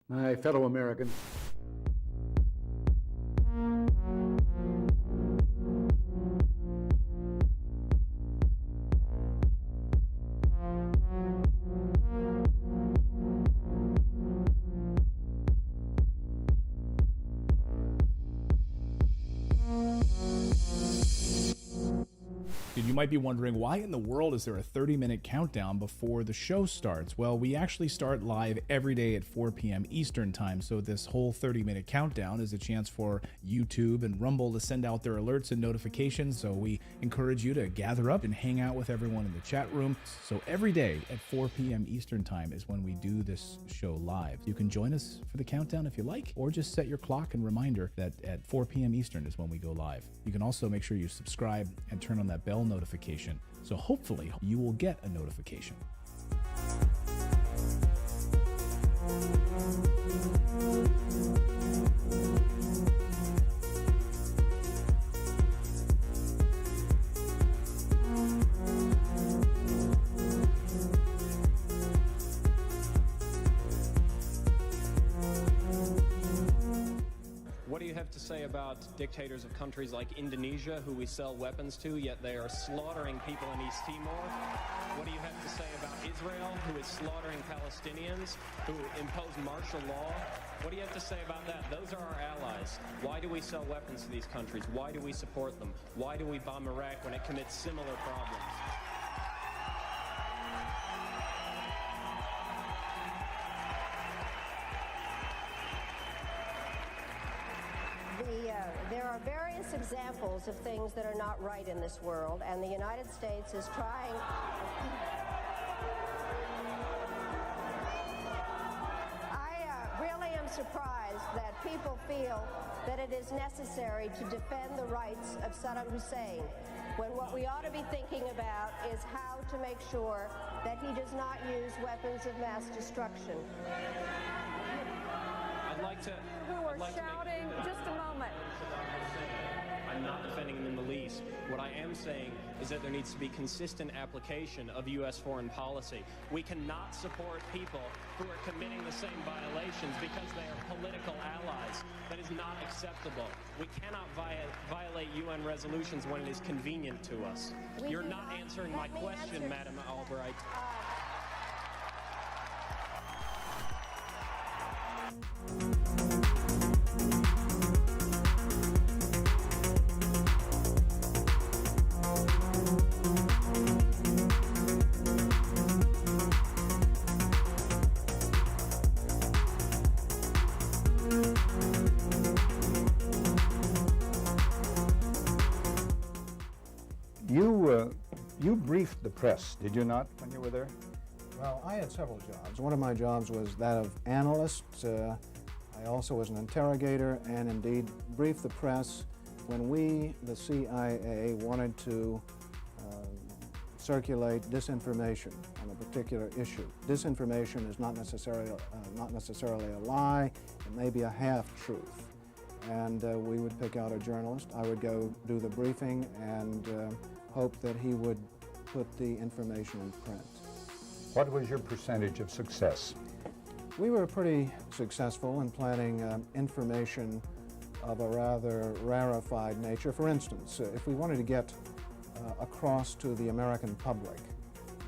My fellow Americans, You might be wondering, why in the world is there a 30-minute countdown before the show starts? Well, we actually start live every day at 4 p.m. Eastern Time, so this whole 30-minute countdown is a chance for YouTube and Rumble to send out their alerts and notifications, so we encourage you to gather up and hang out with everyone in the chat room. So every day at 4 p.m. Eastern Time is when we do this show live. You can join us for the countdown if you like, or just set your clock and reminder that at 4 p.m. Eastern is when we go live. You can also make sure you subscribe and turn on that bell notification, so hopefully you will get a notification. What do you have to say about dictators of countries like Indonesia, who we sell weapons to, yet they are slaughtering people in East Timor? What do you have to say about Israel, who is slaughtering Palestinians, who impose martial law? What do you have to say about that? Those are our allies. Why do we sell weapons to these countries? Why do we support them? Why do we bomb Iraq when it commits similar problems? There are various examples of things that are not right in this world, and the United States is trying. I really am surprised that people feel that it is necessary to defend the rights of Saddam Hussein, when what we ought to be thinking about is how to make sure that he does not use weapons of mass destruction. I'd like to... Who are shouting, just a moment. I'm not defending them in the least. What I am saying is that there needs to be consistent application of U.S. foreign policy. We cannot support people who are committing the same violations because they are political allies. That is not acceptable. We cannot violate UN resolutions when it is convenient to us. You're not answering my question, Madam Albright. You briefed the press, did you not, when you were there? Well, I had several jobs. One of my jobs was that of analyst. I also was an interrogator and indeed briefed the press when we, the CIA, wanted to circulate disinformation on a particular issue. Disinformation is not necessarily a lie. It may be a half-truth. And we would pick out a journalist. I would go do the briefing and hope that he would put the information in print. What was your percentage of success? We were pretty successful in planning information of a rather rarefied nature. For instance, if we wanted to get across to the American public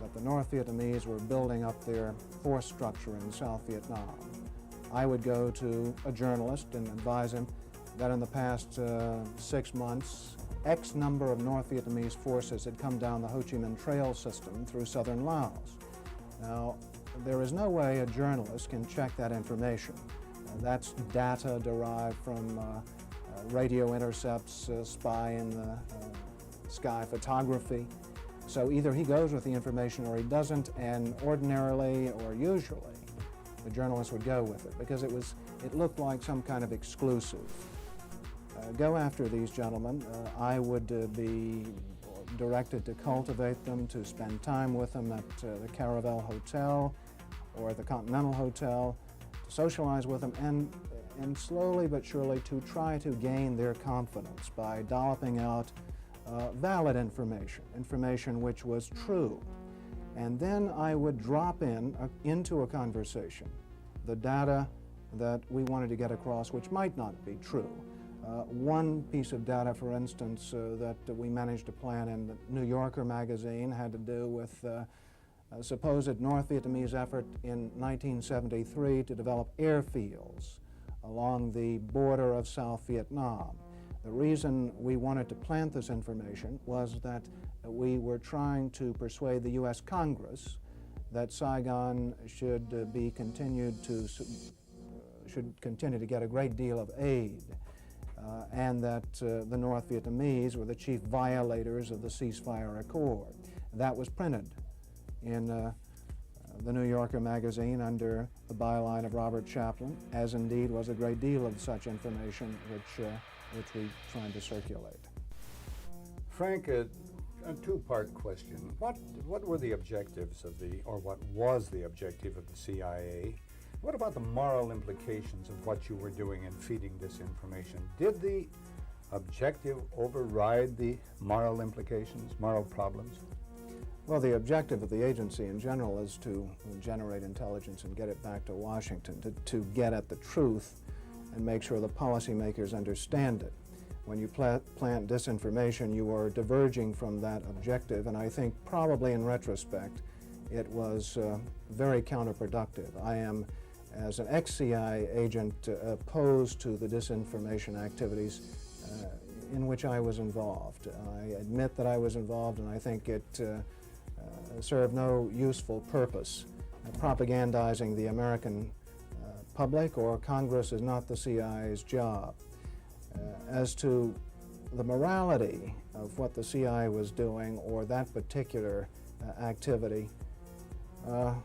that the North Vietnamese were building up their force structure in South Vietnam, I would go to a journalist and advise him that in the past 6 months, X number of North Vietnamese forces had come down the Ho Chi Minh Trail system through southern Laos. Now, there is no way a journalist can check that information. That's data derived from radio intercepts, spy in the sky photography. So either he goes with the information or he doesn't, and ordinarily or usually the journalist would go with it because it looked like some kind of exclusive. Go after these gentlemen. I would be directed to cultivate them, to spend time with them at the Caravel Hotel or the Continental Hotel, to socialize with them, and slowly but surely to try to gain their confidence by dolloping out valid information which was true. And then I would drop into a conversation the data that we wanted to get across which might not be true. One piece of data, for instance, that we managed to plant in the New Yorker magazine had to do with a supposed North Vietnamese effort in 1973 to develop airfields along the border of South Vietnam. The reason we wanted to plant this information was that we were trying to persuade the U.S. Congress that Saigon should continue to get a great deal of aid, and that the North Vietnamese were the chief violators of the ceasefire accord. That was printed in the New Yorker magazine under the byline of Robert Chaplin, as indeed was a great deal of such information which we tried to circulate. Frank, a two-part question. What were the objectives of or what was the objective of the CIA? What about the moral implications of what you were doing in feeding this information? Did the objective override the moral implications, moral problems? Well, the objective of the agency in general is to generate intelligence and get it back to Washington, to get at the truth and make sure the policymakers understand it. When you plant disinformation, you are diverging from that objective, and I think probably in retrospect it was very counterproductive. I am, as an ex-CIA agent, opposed to the disinformation activities in which I was involved. I admit that I was involved, and I think it served no useful purpose. Propagandizing the American public or Congress is not the CIA's job. As to the morality of what the CIA was doing or that particular activity, the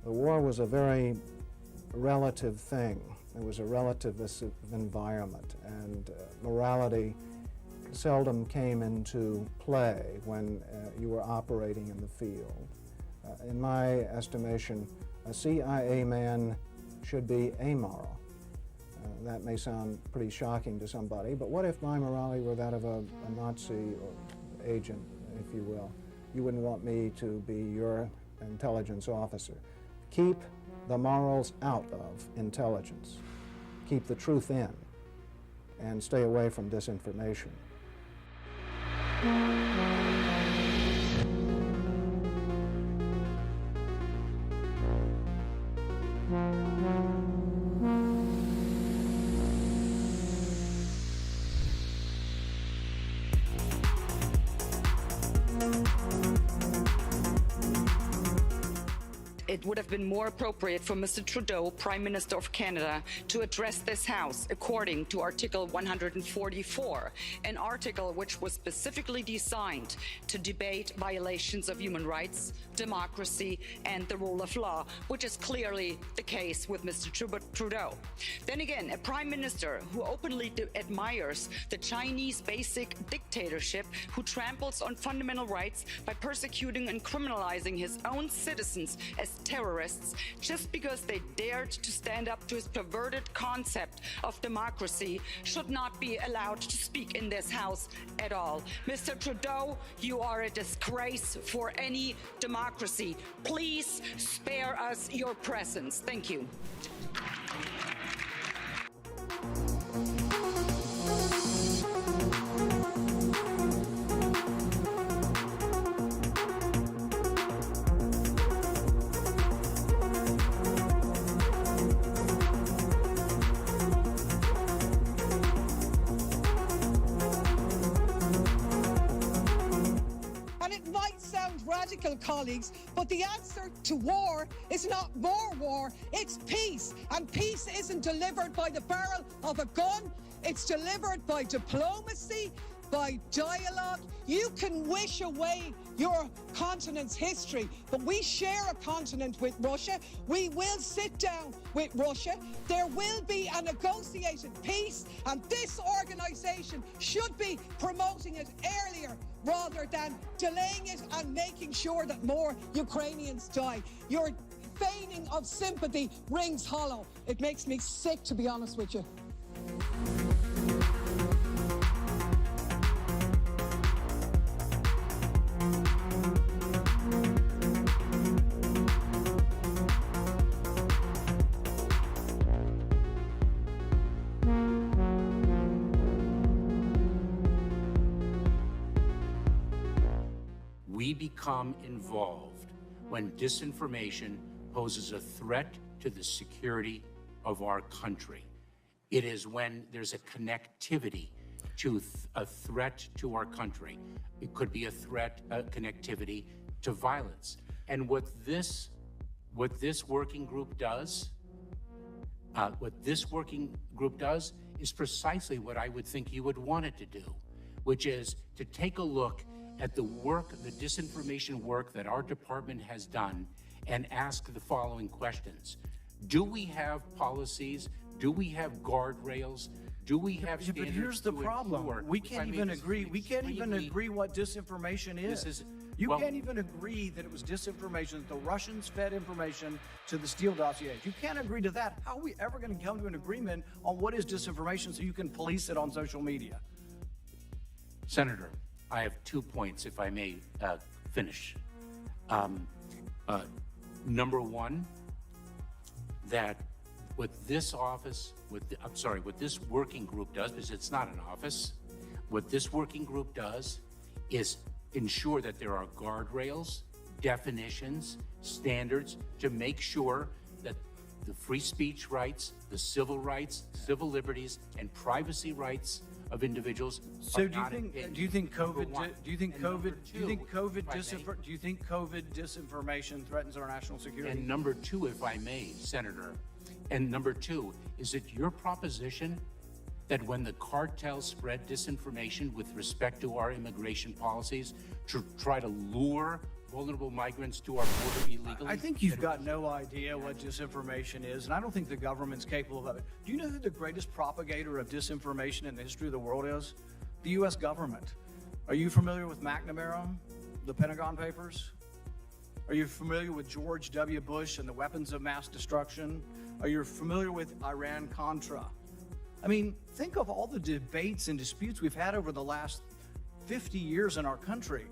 war was a very relative thing. It was a relativist environment, and morality seldom came into play when you were operating in the field. In my estimation, a CIA man should be amoral. That may sound pretty shocking to somebody, but what if my morality were that of a Nazi or agent, if you will? You wouldn't want me to be your intelligence officer. Keep the morals out of intelligence. Keep the truth in, and stay away from disinformation. It would have been more appropriate for Mr. Trudeau, Prime Minister of Canada, to address this House according to Article 144, an article which was specifically designed to debate violations of human rights, democracy, and the rule of law, which is clearly the case with Mr. Trudeau. Then again, a Prime Minister who openly admires the Chinese basic dictatorship, who tramples on fundamental rights by persecuting and criminalizing his own citizens as terrorists just because they dared to stand up to his perverted concept of democracy, should not be allowed to speak in this House at all. Mr. Trudeau, you are a disgrace for any democracy. Please spare us your presence. Thank you. Colleagues, but the answer to war is not more war, it's peace. And peace isn't delivered by the barrel of a gun, it's delivered by diplomacy, by dialogue. You can wish away your continent's history, but we share a continent with Russia. We will sit down with Russia. There will be a negotiated peace, and this organization should be promoting it earlier rather than delaying it and making sure that more Ukrainians die. Your feigning of sympathy rings hollow. It makes me sick, to be honest with you. we become involved when disinformation poses a threat to the security of our country. It is when there's a connectivity to a threat to our country. It could be a threat, a connectivity to violence. And what this working group does, is precisely what I would think you would want it to do, which is to take a look at the work, the disinformation work that our department has done and ask the following questions. Do we have policies? Do we have guardrails? Do we have standards? But here's the problem. We can't even agree. We can't even agree what disinformation is. You can't even agree that it was disinformation, that the Russians fed information to the Steele dossiers. You can't agree to that. How are we ever going to come to an agreement on what is disinformation so you can police it on social media? Senator, I have 2 points, if I may finish. Number one, that what this office, what this working group does, because it's not an office, what this working group does is ensure that there are guardrails, definitions, standards to make sure that the free speech rights, the civil rights, civil liberties, and privacy rights of individuals. So do you think COVID disinformation threatens our national security? And number two, if I may, Senator, and number two, is it your proposition that when the cartels spread disinformation with respect to our immigration policies to try to lure vulnerable migrants to our border illegally? I think you've got no idea what disinformation is, and I don't think the government's capable of it. Do you know who the greatest propagator of disinformation in the history of the world is? The U.S. government. Are you familiar with McNamara, the Pentagon Papers? Are you familiar with George W. Bush and the weapons of mass destruction? Are you familiar with Iran-Contra? I mean, think of all the debates and disputes we've had over the last 50 years in our country.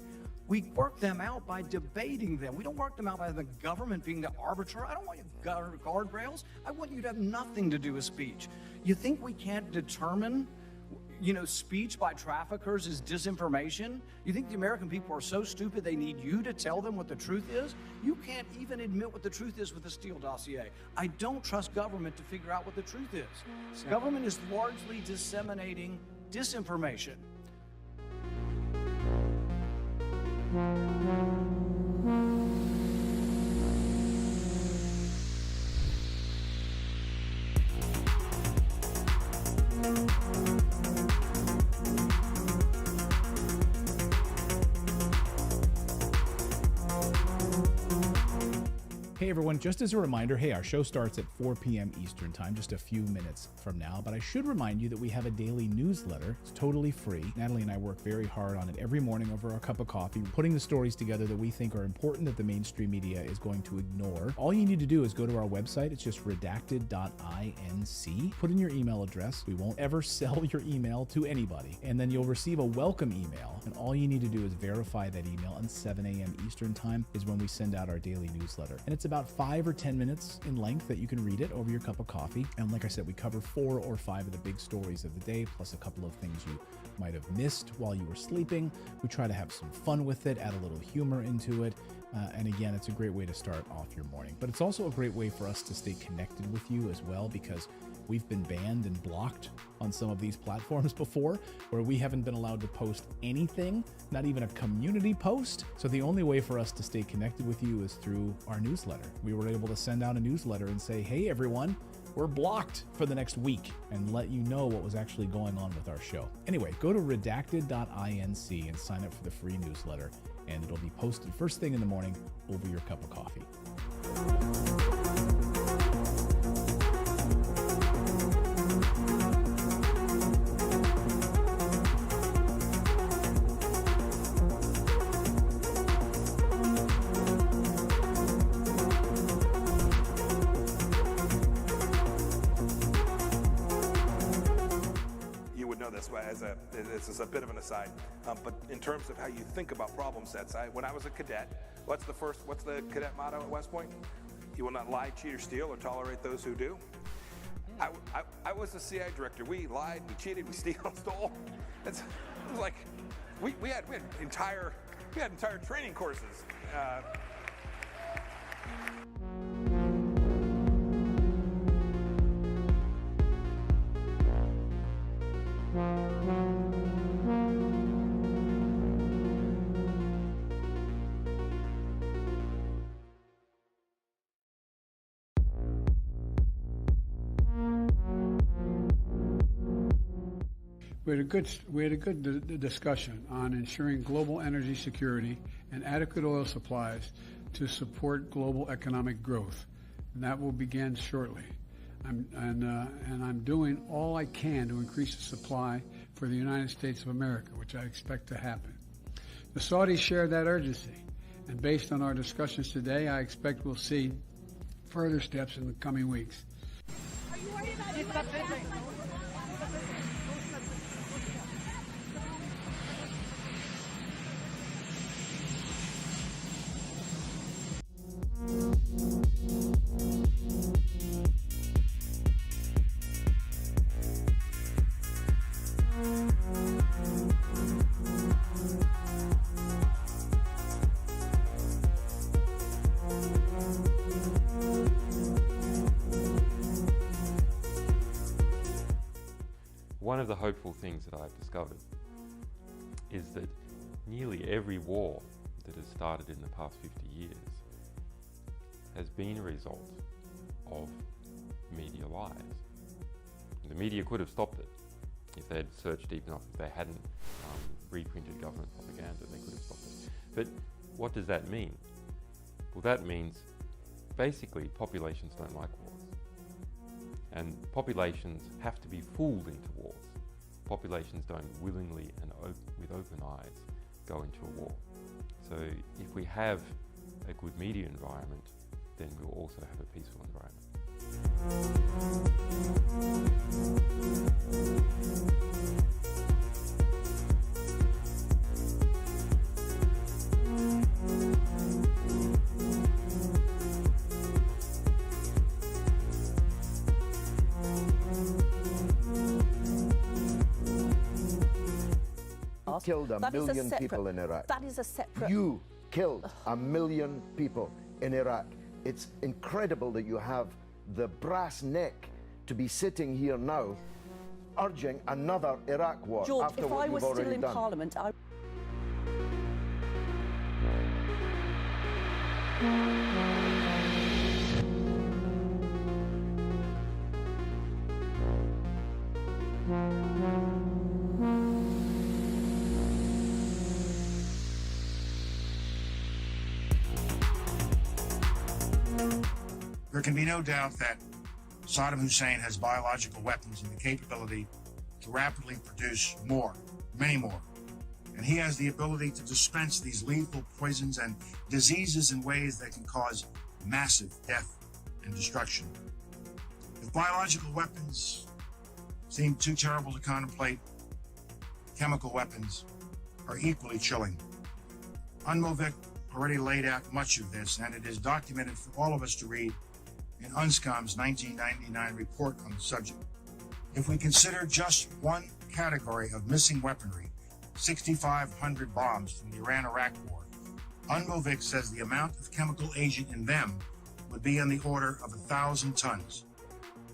We work them out by debating them. We don't work them out by the government being the arbiter. I don't want you guardrails. I want you to have nothing to do with speech. You think we can't determine, speech by traffickers is disinformation? You think the American people are so stupid they need you to tell them what the truth is? You can't even admit what the truth is with the Steele dossier. I don't trust government to figure out what the truth is. Government is largely disseminating disinformation. Hey everyone, just as a reminder, our show starts at 4 p.m. Eastern Time, just a few minutes from now, but I should remind you that we have a daily newsletter. It's totally free. Natalie and I work very hard on it every morning over our cup of coffee, putting the stories together that we think are important that the mainstream media is going to ignore. All you need to do is go to our website. It's just redacted.inc. Put in your email address. We won't ever sell your email to anybody. And then you'll receive a welcome email, and all you need to do is verify that email, and 7 a.m. Eastern Time is when we send out our daily newsletter. And it's about 5 or 10 minutes in length that you can read it over your cup of coffee. And like I said, we cover 4 or 5 of the big stories of the day, plus a couple of things you might have missed while you were sleeping. We try to have some fun with it, add a little humor into it. And again, it's a great way to start off your morning. But it's also a great way for us to stay connected with you as well, because we've been banned and blocked on some of these platforms before, where we haven't been allowed to post anything, not even a community post. So the only way for us to stay connected with you is through our newsletter. We were able to send out a newsletter and say, hey everyone, we're blocked for the next week, and let you know what was actually going on with our show. Anyway, go to redacted.inc and sign up for the free newsletter, and it'll be posted first thing in the morning over your cup of coffee. This is a bit of an aside, but in terms of how you think about problem sets, when I was a cadet, what's the cadet motto at West Point? You will not lie, cheat, or steal, or tolerate those who do. I was the CI director. We lied, we cheated, we stole. It was like we had entire We had entire training courses. We had a good discussion on ensuring global energy security and adequate oil supplies to support global economic growth, and that will begin shortly. I'm doing all I can to increase the supply for the United States of America, which I expect to happen. The Saudis share that urgency, and based on our discussions today, I expect we'll see further steps in the coming weeks. Are you worried about it? One of the hopeful things that I've discovered is that nearly every war that has started in the past 50 years has been a result of media lies. The media could have stopped it if they had searched deep enough. If they hadn't reprinted government propaganda, they could have stopped it. But what does that mean? Well, that means basically populations don't like wars. And populations have to be fooled into wars. Populations don't willingly and with open eyes go into a war. So if we have a good media environment, then we'll also have a peaceful environment. Killed a million people in Iraq. That is a separate... You killed a million people in Iraq. It's incredible that you have the brass neck to be sitting here now urging another Iraq war. George, after if what I was you've still already in done. Parliament, I... There can be no doubt that Saddam Hussein has biological weapons and the capability to rapidly produce more, many more. And he has the ability to dispense these lethal poisons and diseases in ways that can cause massive death and destruction. If biological weapons seem too terrible to contemplate, chemical weapons are equally chilling. UNMOVIC already laid out much of this, and it is documented for all of us to read in UNSCOM's 1999 report on the subject. If we consider just one category of missing weaponry, 6,500 bombs from the Iran-Iraq war, UNMOVIC says the amount of chemical agent in them would be on the order of 1,000 tons.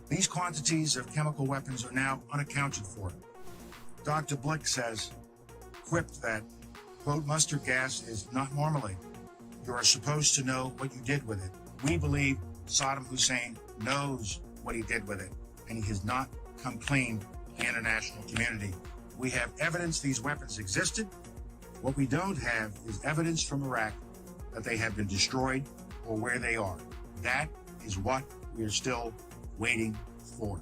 These quantities of chemical weapons are now unaccounted for. Dr. Blick says, quipped that, quote, mustard gas is not marmalade. You are supposed to know what you did with it. We believe Saddam Hussein knows what he did with it, and he has not come clean to the international community. We have evidence these weapons existed. What we don't have is evidence from Iraq that they have been destroyed or where they are. That is what we are still waiting for.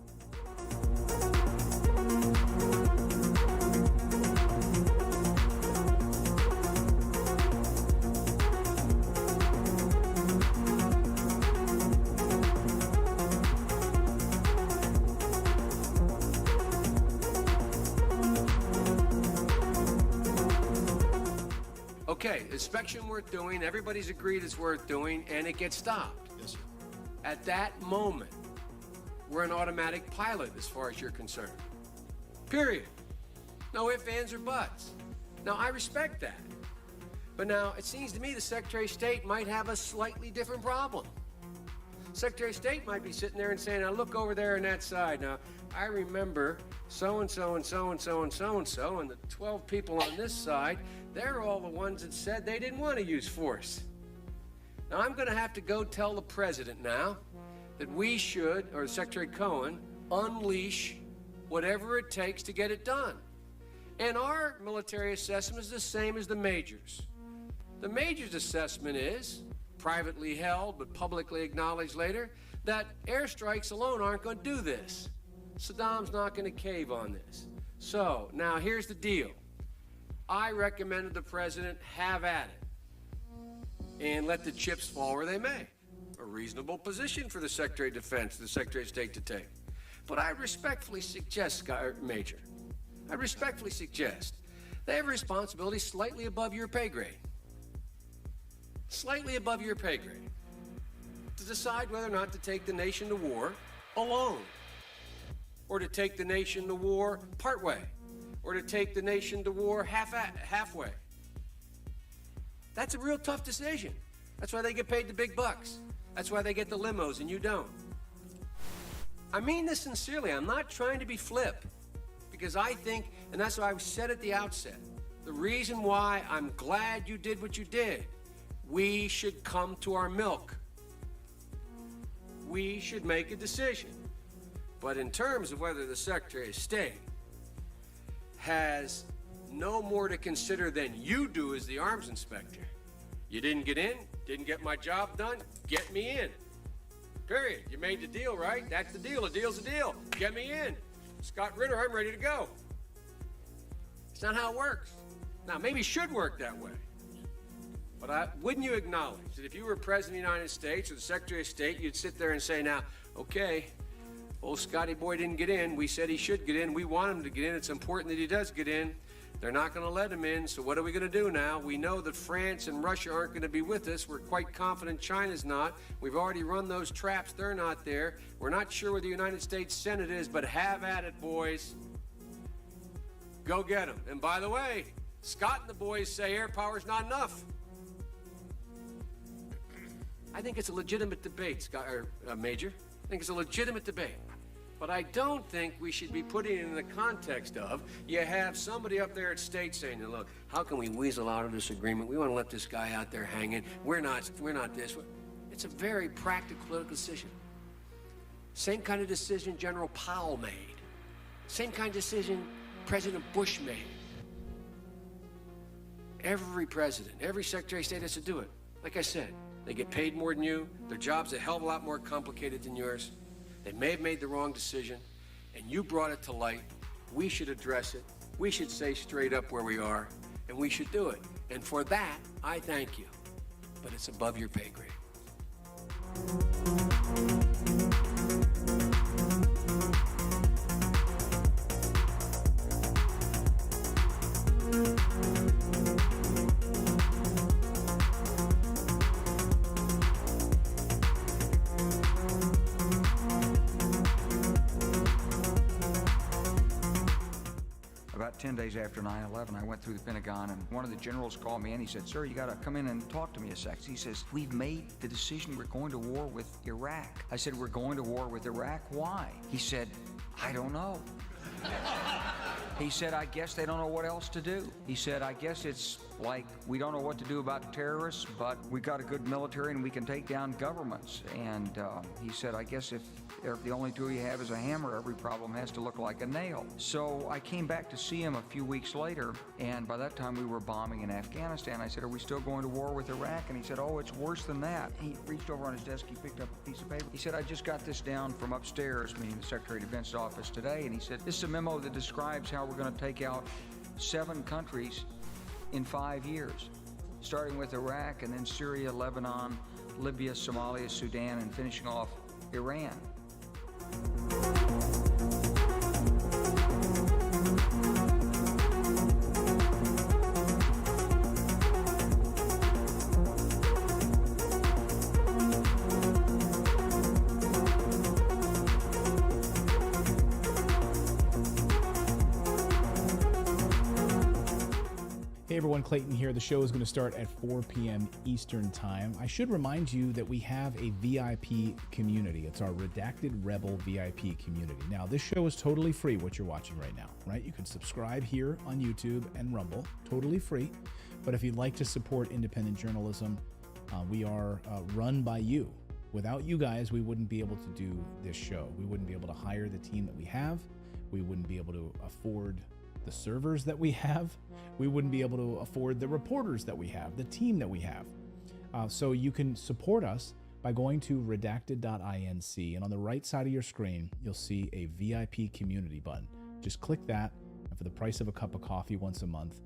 Okay, inspection worth doing, everybody's agreed it's worth doing, and it gets stopped. Yes, sir. At that moment, we're an automatic pilot as far as you're concerned. Period. No ifs, ands, or buts. Now, I respect that. But now, it seems to me the Secretary of State might have a slightly different problem. Secretary of State might be sitting there and saying, now look over there on that side. Now, I remember so-and-so and so-and-so and so-and-so, and the 12 people on this side, they're all the ones that said they didn't want to use force. Now, I'm going to have to go tell the president now that we should, or Secretary Cohen, unleash whatever it takes to get it done. And our military assessment is the same as the majors. The majors' assessment is, privately held but publicly acknowledged later, that airstrikes alone aren't going to do this. Saddam's not going to cave on this. So, now here's the deal. I recommended the president have at it and let the chips fall where they may. A reasonable position for the Secretary of Defense, the Secretary of State to take. But I respectfully suggest, Major, I respectfully suggest they have a responsibility slightly above your pay grade. Slightly above your pay grade. To decide whether or not to take the nation to war alone. Or to take the nation to war partway. Or to take the nation to war halfway. That's a real tough decision. That's why they get paid the big bucks. That's why they get the limos and you don't. I mean this sincerely. I'm not trying to be flip. Because I think, and that's why I said at the outset, the reason why I'm glad you did what you did, we should come to our milk. We should make a decision. But in terms of whether the Secretary of State has no more to consider than you do as the arms inspector, you didn't get in, didn't get my job done, get me in. Period. You made the deal, right? That's the deal. A deal's a deal. Get me in. Scott Ritter, I'm ready to go. It's not how it works. Now, maybe it should work that way. But wouldn't you acknowledge that if you were President of the United States or the Secretary of State, you'd sit there and say, now, okay, old Scotty boy didn't get in. We said he should get in. We want him to get in. It's important that he does get in. They're not going to let him in, so what are we going to do now? We know that France and Russia aren't going to be with us. We're quite confident China's not. We've already run those traps. They're not there. We're not sure where the United States Senate is, but have at it, boys. Go get them. And by the way, Scott and the boys say air power's not enough. I think it's a legitimate debate, Scott, Major. I think it's a legitimate debate. But I don't think we should be putting it in the context of you have somebody up there at state saying, look, how can we weasel out of this agreement? We want to let this guy out there hanging. We're not this. It's a very practical political decision. Same kind of decision General Powell made. Same kind of decision President Bush made. Every president, every Secretary of State has to do it. Like I said, they get paid more than you. Their job's a hell of a lot more complicated than yours. They may have made the wrong decision, and you brought it to light. We should address it. We should say straight up where we are, and we should do it. And for that, I thank you. But it's above your pay grade. About 10 days after 9/11, I went through the Pentagon, and one of the generals called me in. He said, sir, you got to come in and talk to me a sec. He says, we've made the decision we're going to war with Iraq. I said, we're going to war with Iraq? Why? He said, I don't know. He said, I guess they don't know what else to do. He said, I guess it's like we don't know what to do about terrorists, but we got a good military and we can take down governments. And he said, I guess if the only tool you have is a hammer, every problem has to look like a nail. So I came back to see him a few weeks later, and by that time we were bombing in Afghanistan. I said, are we still going to war with Iraq? And he said, oh, it's worse than that. He reached over on his desk, he picked up a piece of paper. He said, I just got this down from upstairs, meaning the Secretary of Defense's office today, and he said, this is a memo that describes how we're going to take out 7 countries in 5 years, starting with Iraq and then Syria, Lebanon, Libya, Somalia, Sudan, and finishing off Iran. Hey everyone, Clayton here. The show is going to start at 4 p.m. Eastern Time. I should remind you that we have a VIP community. It's our Redacted Rebel VIP community. Now, this show is totally free, what you're watching right now, right? You can subscribe here on YouTube and Rumble, totally free. But if you'd like to support independent journalism, we are run by you. Without you guys, we wouldn't be able to do this show. We wouldn't be able to hire the team that we have. We wouldn't be able to afford the servers that we have. We wouldn't be able to afford the reporters that we have, the team that we have. So you can support us by going to redacted.inc, and on the right side of your screen, you'll see a VIP community button. Just click that, and for the price of a cup of coffee once a month,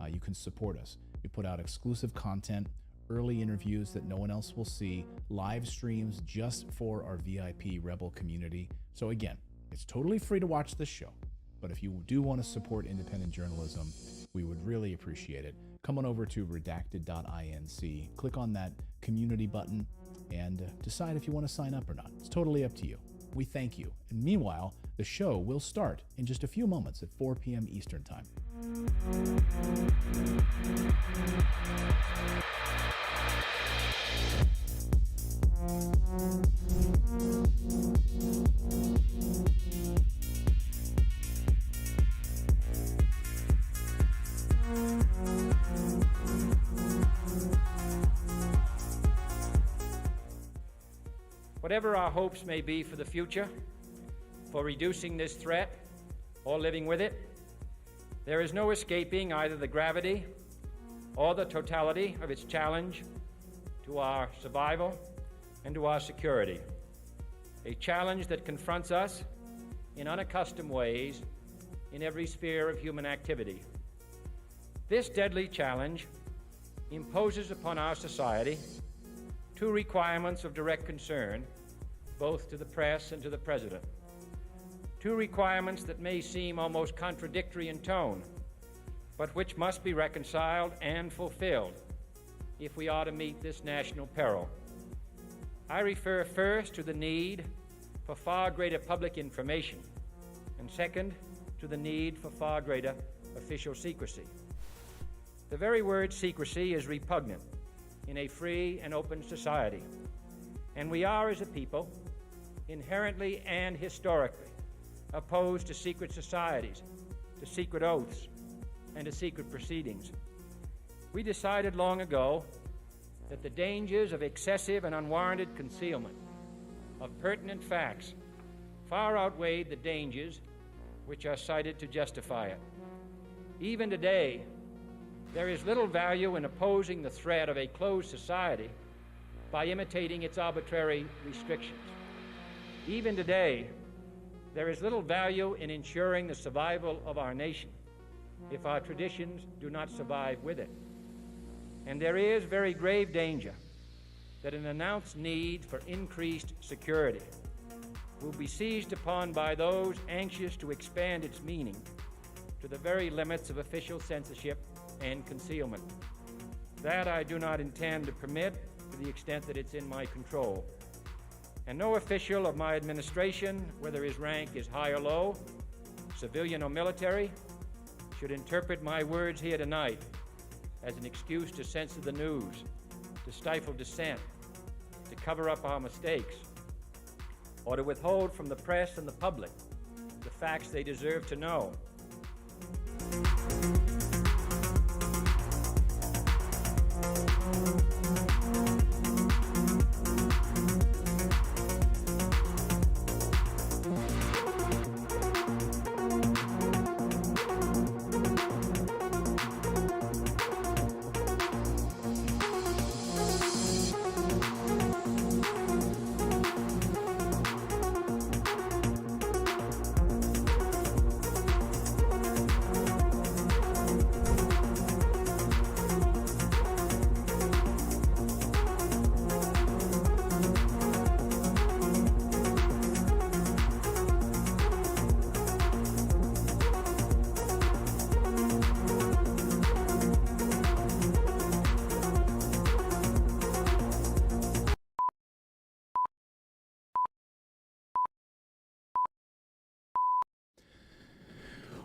you can support us. We put out exclusive content, early interviews that no one else will see, live streams just for our VIP Rebel community. So again, it's totally free to watch this show. But if you do want to support independent journalism, we would really appreciate it. Come on over to redacted.inc, click on that community button, and decide if you want to sign up or not. It's totally up to you. We thank you. And meanwhile, the show will start in just a few moments at 4 p.m. Eastern Time. Whatever our hopes may be for the future, for reducing this threat or living with it, there is no escaping either the gravity or the totality of its challenge to our survival and to our security. A challenge that confronts us in unaccustomed ways in every sphere of human activity. This deadly challenge imposes upon our society two requirements of direct concern, both to the press and to the President. Two requirements that may seem almost contradictory in tone, but which must be reconciled and fulfilled if we are to meet this national peril. I refer first to the need for far greater public information, and second, to the need for far greater official secrecy. The very word secrecy is repugnant in a free and open society, and we are, as a people, inherently and historically opposed to secret societies, to secret oaths, and to secret proceedings. We decided long ago that the dangers of excessive and unwarranted concealment of pertinent facts far outweighed the dangers which are cited to justify it. Even today, there is little value in opposing the threat of a closed society by imitating its arbitrary restrictions. Even today, there is little value in ensuring the survival of our nation if our traditions do not survive with it. And there is very grave danger that an announced need for increased security will be seized upon by those anxious to expand its meaning to the very limits of official censorship and concealment. That I do not intend to permit to the extent that it's in my control. And no official of my administration, whether his rank is high or low, civilian or military, should interpret my words here tonight as an excuse to censor the news, to stifle dissent, to cover up our mistakes, or to withhold from the press and the public the facts they deserve to know.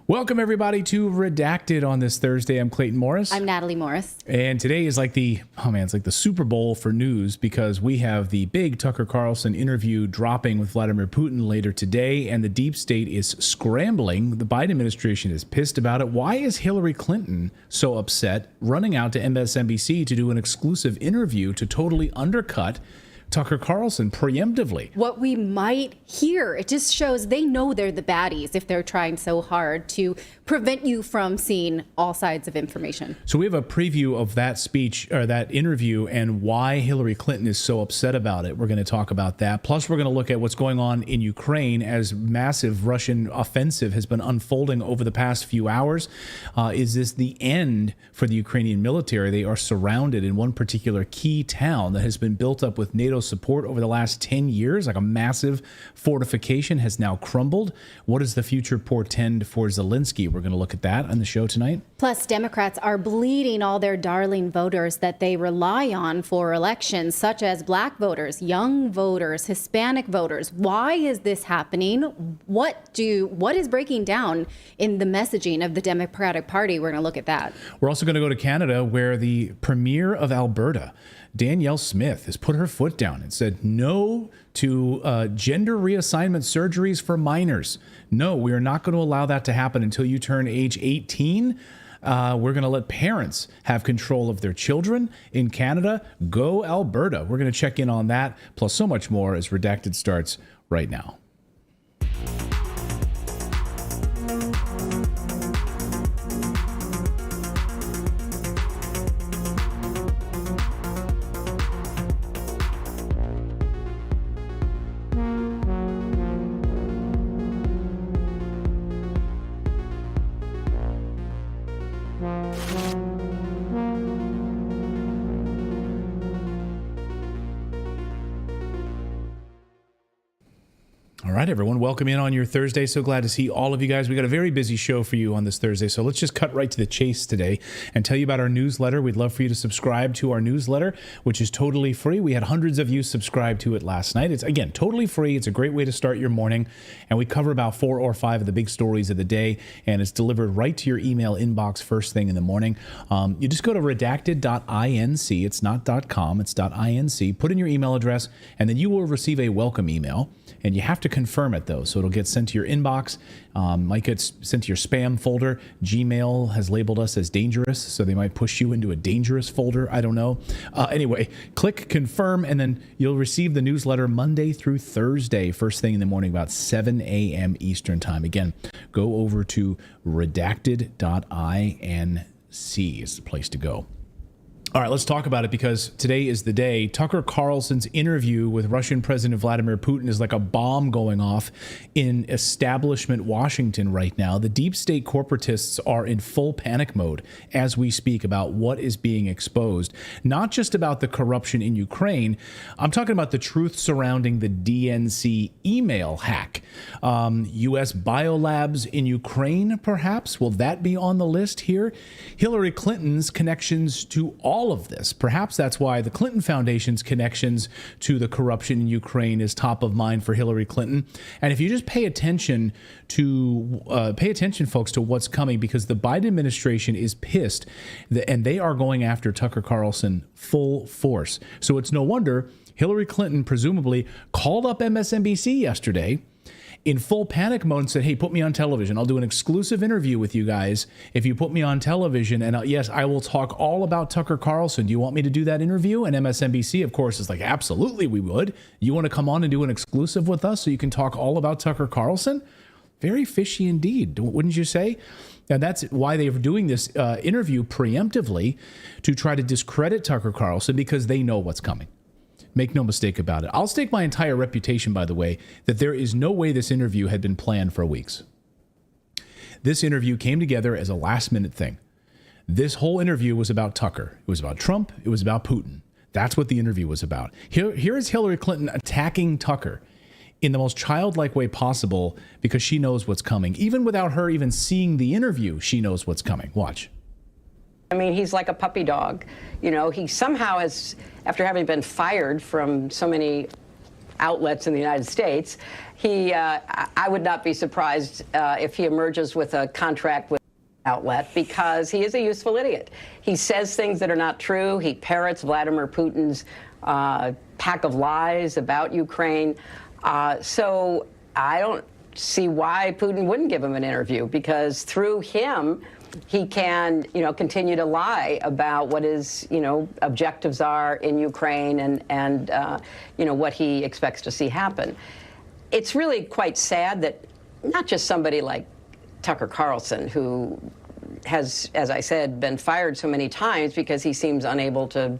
Welcome, everybody, to Redacted on this Thursday. I'm Clayton Morris. I'm Natalie Morris. And today is like it's like the Super Bowl for news, because we have the big Tucker Carlson interview dropping with Vladimir Putin later today, and the deep state is scrambling. The Biden administration is pissed about it. Why is Hillary Clinton so upset, running out to MSNBC to do an exclusive interview to totally undercut Tucker Carlson preemptively? What we might hear, it just shows they know they're the baddies if they're trying so hard to prevent you from seeing all sides of information. So we have a preview of that speech, or that interview, and why Hillary Clinton is so upset about it. We're going to talk about that. Plus, we're going to look at what's going on in Ukraine as massive Russian offensive has been unfolding over the past few hours. Is this the end for the Ukrainian military? They are surrounded in one particular key town that has been built up with NATO support over the last 10 years, like a massive fortification has now crumbled. What does the future portend for Zelensky? We're going to look at that on the show tonight. Plus, Democrats are bleeding all their darling voters that they rely on for elections, such as black voters, young voters, Hispanic voters. Why is this happening? What is breaking down in the messaging of the Democratic Party? We're going to look at that. We're also going to go to Canada, where the Premier of Alberta, Danielle Smith, has put her foot down and said no to gender reassignment surgeries for minors. No, we are not going to allow that to happen until you turn age 18. We're going to let parents have control of their children in Canada. Go Alberta. We're going to check in on that, plus so much more as Redacted starts right now. All right, everyone, welcome in on your Thursday. So glad to see all of you guys. We got a very busy show for you on this Thursday, so let's just cut right to the chase today and tell you about our newsletter. We'd love for you to subscribe to our newsletter, which is totally free. We had hundreds of you subscribe to it last night. It's, again, totally free. It's a great way to start your morning, and we cover about 4 or 5 of the big stories of the day, and it's delivered right to your email inbox first thing in the morning. You just go to redacted.inc. It's not .com, it's .inc. Put in your email address, and then you will receive a welcome email. And you have to confirm it, though, so it'll get sent to your inbox. Might get sent to your spam folder. Gmail has labeled us as dangerous, so they might push you into a dangerous folder. I don't know. Anyway, click confirm, and then you'll receive the newsletter Monday through Thursday, first thing in the morning, about 7 a.m. Eastern time. Again, go over to redacted.inc is the place to go. All right, let's talk about it, because today is the day. Tucker Carlson's interview with Russian President Vladimir Putin is like a bomb going off in establishment Washington right now. The deep state corporatists are in full panic mode as we speak about what is being exposed. Not just about the corruption in Ukraine. I'm talking about the truth surrounding the DNC email hack. U.S. biolabs in Ukraine, perhaps? Will that be on the list here? Hillary Clinton's connections to all of this. Perhaps that's why the Clinton Foundation's connections to the corruption in Ukraine is top of mind for Hillary Clinton. And if you just pay attention, folks, to what's coming, because the Biden administration is pissed, and they are going after Tucker Carlson full force. So it's no wonder Hillary Clinton presumably called up MSNBC yesterday in full panic mode and said, hey, put me on television. I'll do an exclusive interview with you guys if you put me on television. And yes, I will talk all about Tucker Carlson. Do you want me to do that interview? And MSNBC, of course, is like, absolutely, we would. You want to come on and do an exclusive with us so you can talk all about Tucker Carlson? Very fishy indeed, wouldn't you say? And that's why they were doing this interview preemptively, to try to discredit Tucker Carlson, because they know what's coming. Make no mistake about it. I'll stake my entire reputation, by the way, that there is no way this interview had been planned for weeks. This interview came together as a last-minute thing. This whole interview was about Tucker. It was about Trump. It was about Putin. That's what the interview was about. Here is Hillary Clinton attacking Tucker in the most childlike way possible, because she knows what's coming. Even without her even seeing the interview, she knows what's coming. Watch. I mean, he's like a puppy dog. You know, he somehow has, after having been fired from so many outlets in the United States. I would not be surprised if he emerges with a contract with outlet, because he is a useful idiot. He says things that are not true. He parrots Vladimir Putin's pack of lies about Ukraine. So I don't see why Putin wouldn't give him an interview, because through him, he can, continue to lie about what his, objectives are in Ukraine and what he expects to see happen. It's really quite sad that not just somebody like Tucker Carlson, who has, as I said, been fired so many times because he seems unable to,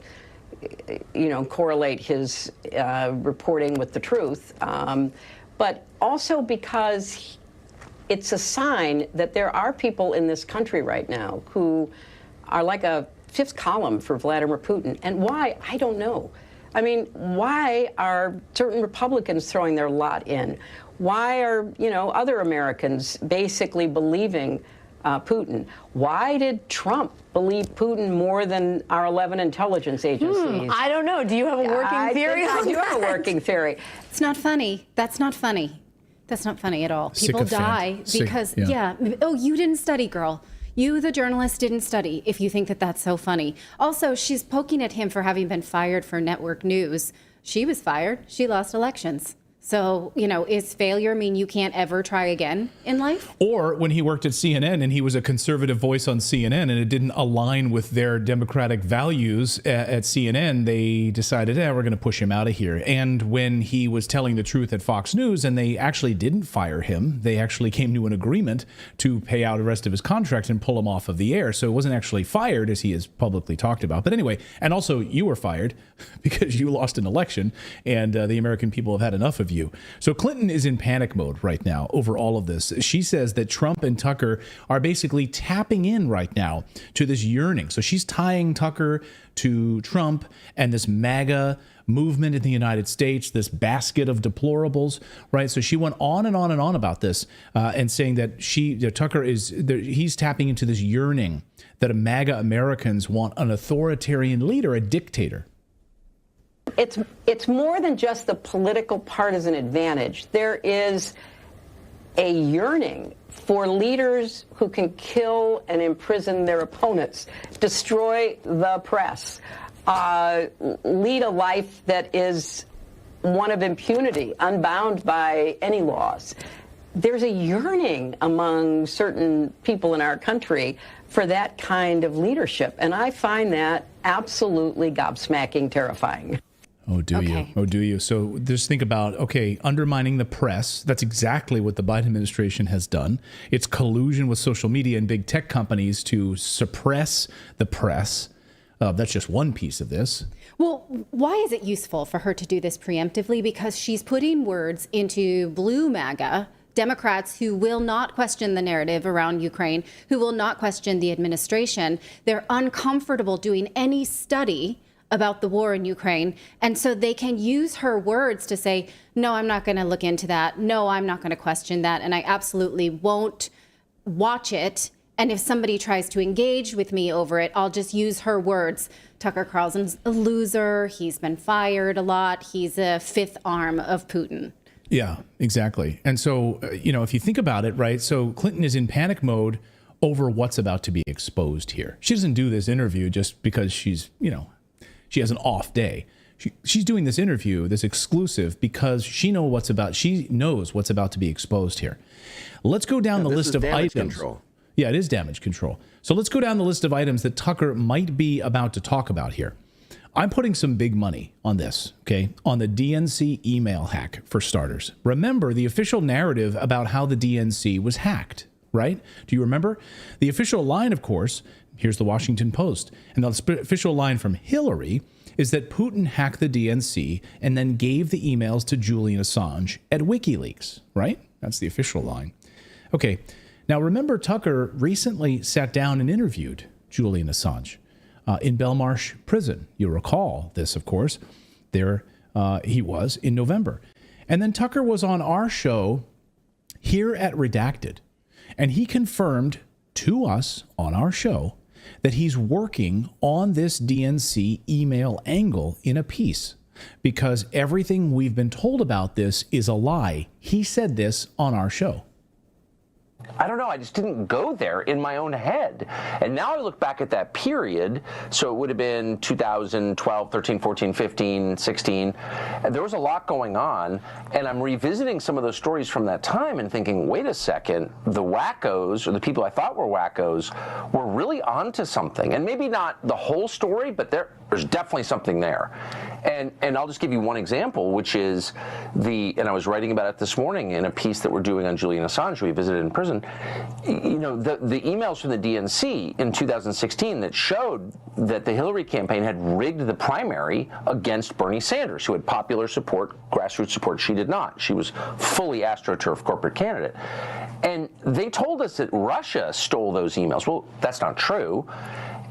correlate his reporting with the truth, but also because it's a sign that there are people in this country right now who are like a fifth column for Vladimir Putin. And why? I don't know. I mean, why are certain Republicans throwing their lot in? Why are, other Americans basically believing Putin? Why did Trump believe Putin more than our 11 intelligence agencies? I don't know. Do you have a working theory on I do have a working theory. It's not funny. That's not funny. That's not funny at all. People die because, oh, you didn't study, girl. You, the journalist, didn't study if you think that that's so funny. Also, she's poking at him for having been fired for network news. She was fired. She lost elections. So, is failure mean you can't ever try again in life? Or when he worked at CNN and he was a conservative voice on CNN and it didn't align with their democratic values at CNN, they decided, we're going to push him out of here. And when he was telling the truth at Fox News and they actually didn't fire him, they actually came to an agreement to pay out the rest of his contract and pull him off of the air. So it wasn't actually fired, as he has publicly talked about. But anyway, and also you were fired because you lost an election and the American people have had enough of you. So Clinton is in panic mode right now over all of this. She says that Trump and Tucker are basically tapping in right now to this yearning. So she's tying Tucker to Trump and this MAGA movement in the United States, this basket of deplorables, right? So she went on and on and on about this and saying that Tucker he's tapping into this yearning that MAGA Americans want an authoritarian leader, a dictator. It's more than just the political partisan advantage. There is a yearning for leaders who can kill and imprison their opponents, destroy the press, lead a life that is one of impunity, unbound by any laws. There's a yearning among certain people in our country for that kind of leadership, and I find that absolutely gobsmacking terrifying. Oh, do you? Oh, do you? So just think about, undermining the press. That's exactly what the Biden administration has done. It's collusion with social media and big tech companies to suppress the press. That's just one piece of this. Well, why is it useful for her to do this preemptively? Because she's putting words into blue MAGA Democrats who will not question the narrative around Ukraine, who will not question the administration. They're uncomfortable doing any study about the war in Ukraine. And so they can use her words to say, no, I'm not going to look into that. No, I'm not going to question that. And I absolutely won't watch it. And if somebody tries to engage with me over it, I'll just use her words. Tucker Carlson's a loser. He's been fired a lot. He's a fifth arm of Putin. Yeah, exactly. And so, if you think about it, right, so Clinton is in panic mode over what's about to be exposed here. She doesn't do this interview just because she's, she has an off day. She's doing this interview, this exclusive, because she knows what's about to be exposed here. Let's go down the list of items. Control. Yeah, it is damage control. So let's go down the list of items that Tucker might be about to talk about here. I'm putting some big money on this, on the DNC email hack, for starters. Remember the official narrative about how the DNC was hacked, right? Do you remember? The official line, of course, here's the Washington Post, and the official line from Hillary is that Putin hacked the DNC and then gave the emails to Julian Assange at WikiLeaks, right? That's the official line. Okay, now remember Tucker recently sat down and interviewed Julian Assange in Belmarsh prison. You recall this, of course. There he was in November. And then Tucker was on our show here at Redacted, and he confirmed to us on our show that he's working on this DNC email angle in a piece. because everything we've been told about this is a lie. He said this on our show. I don't know. I just didn't go there in my own head. And now I look back at that period. So it would have been 2012, 13, 14, 15, 16. And there was a lot going on. And I'm revisiting some of those stories from that time and thinking, wait a second, the wackos, or the people I thought were wackos, were really onto something. And maybe not the whole story, but there's definitely something there. And I'll just give you one example, which is and I was writing about it this morning in a piece that we're doing on Julian Assange, who we visited in prison. You know, the emails from the DNC in 2016 that showed that the Hillary campaign had rigged the primary against Bernie Sanders, who had popular support, grassroots support. She did not. She was fully AstroTurf corporate candidate. And they told us that Russia stole those emails. Well, that's not true.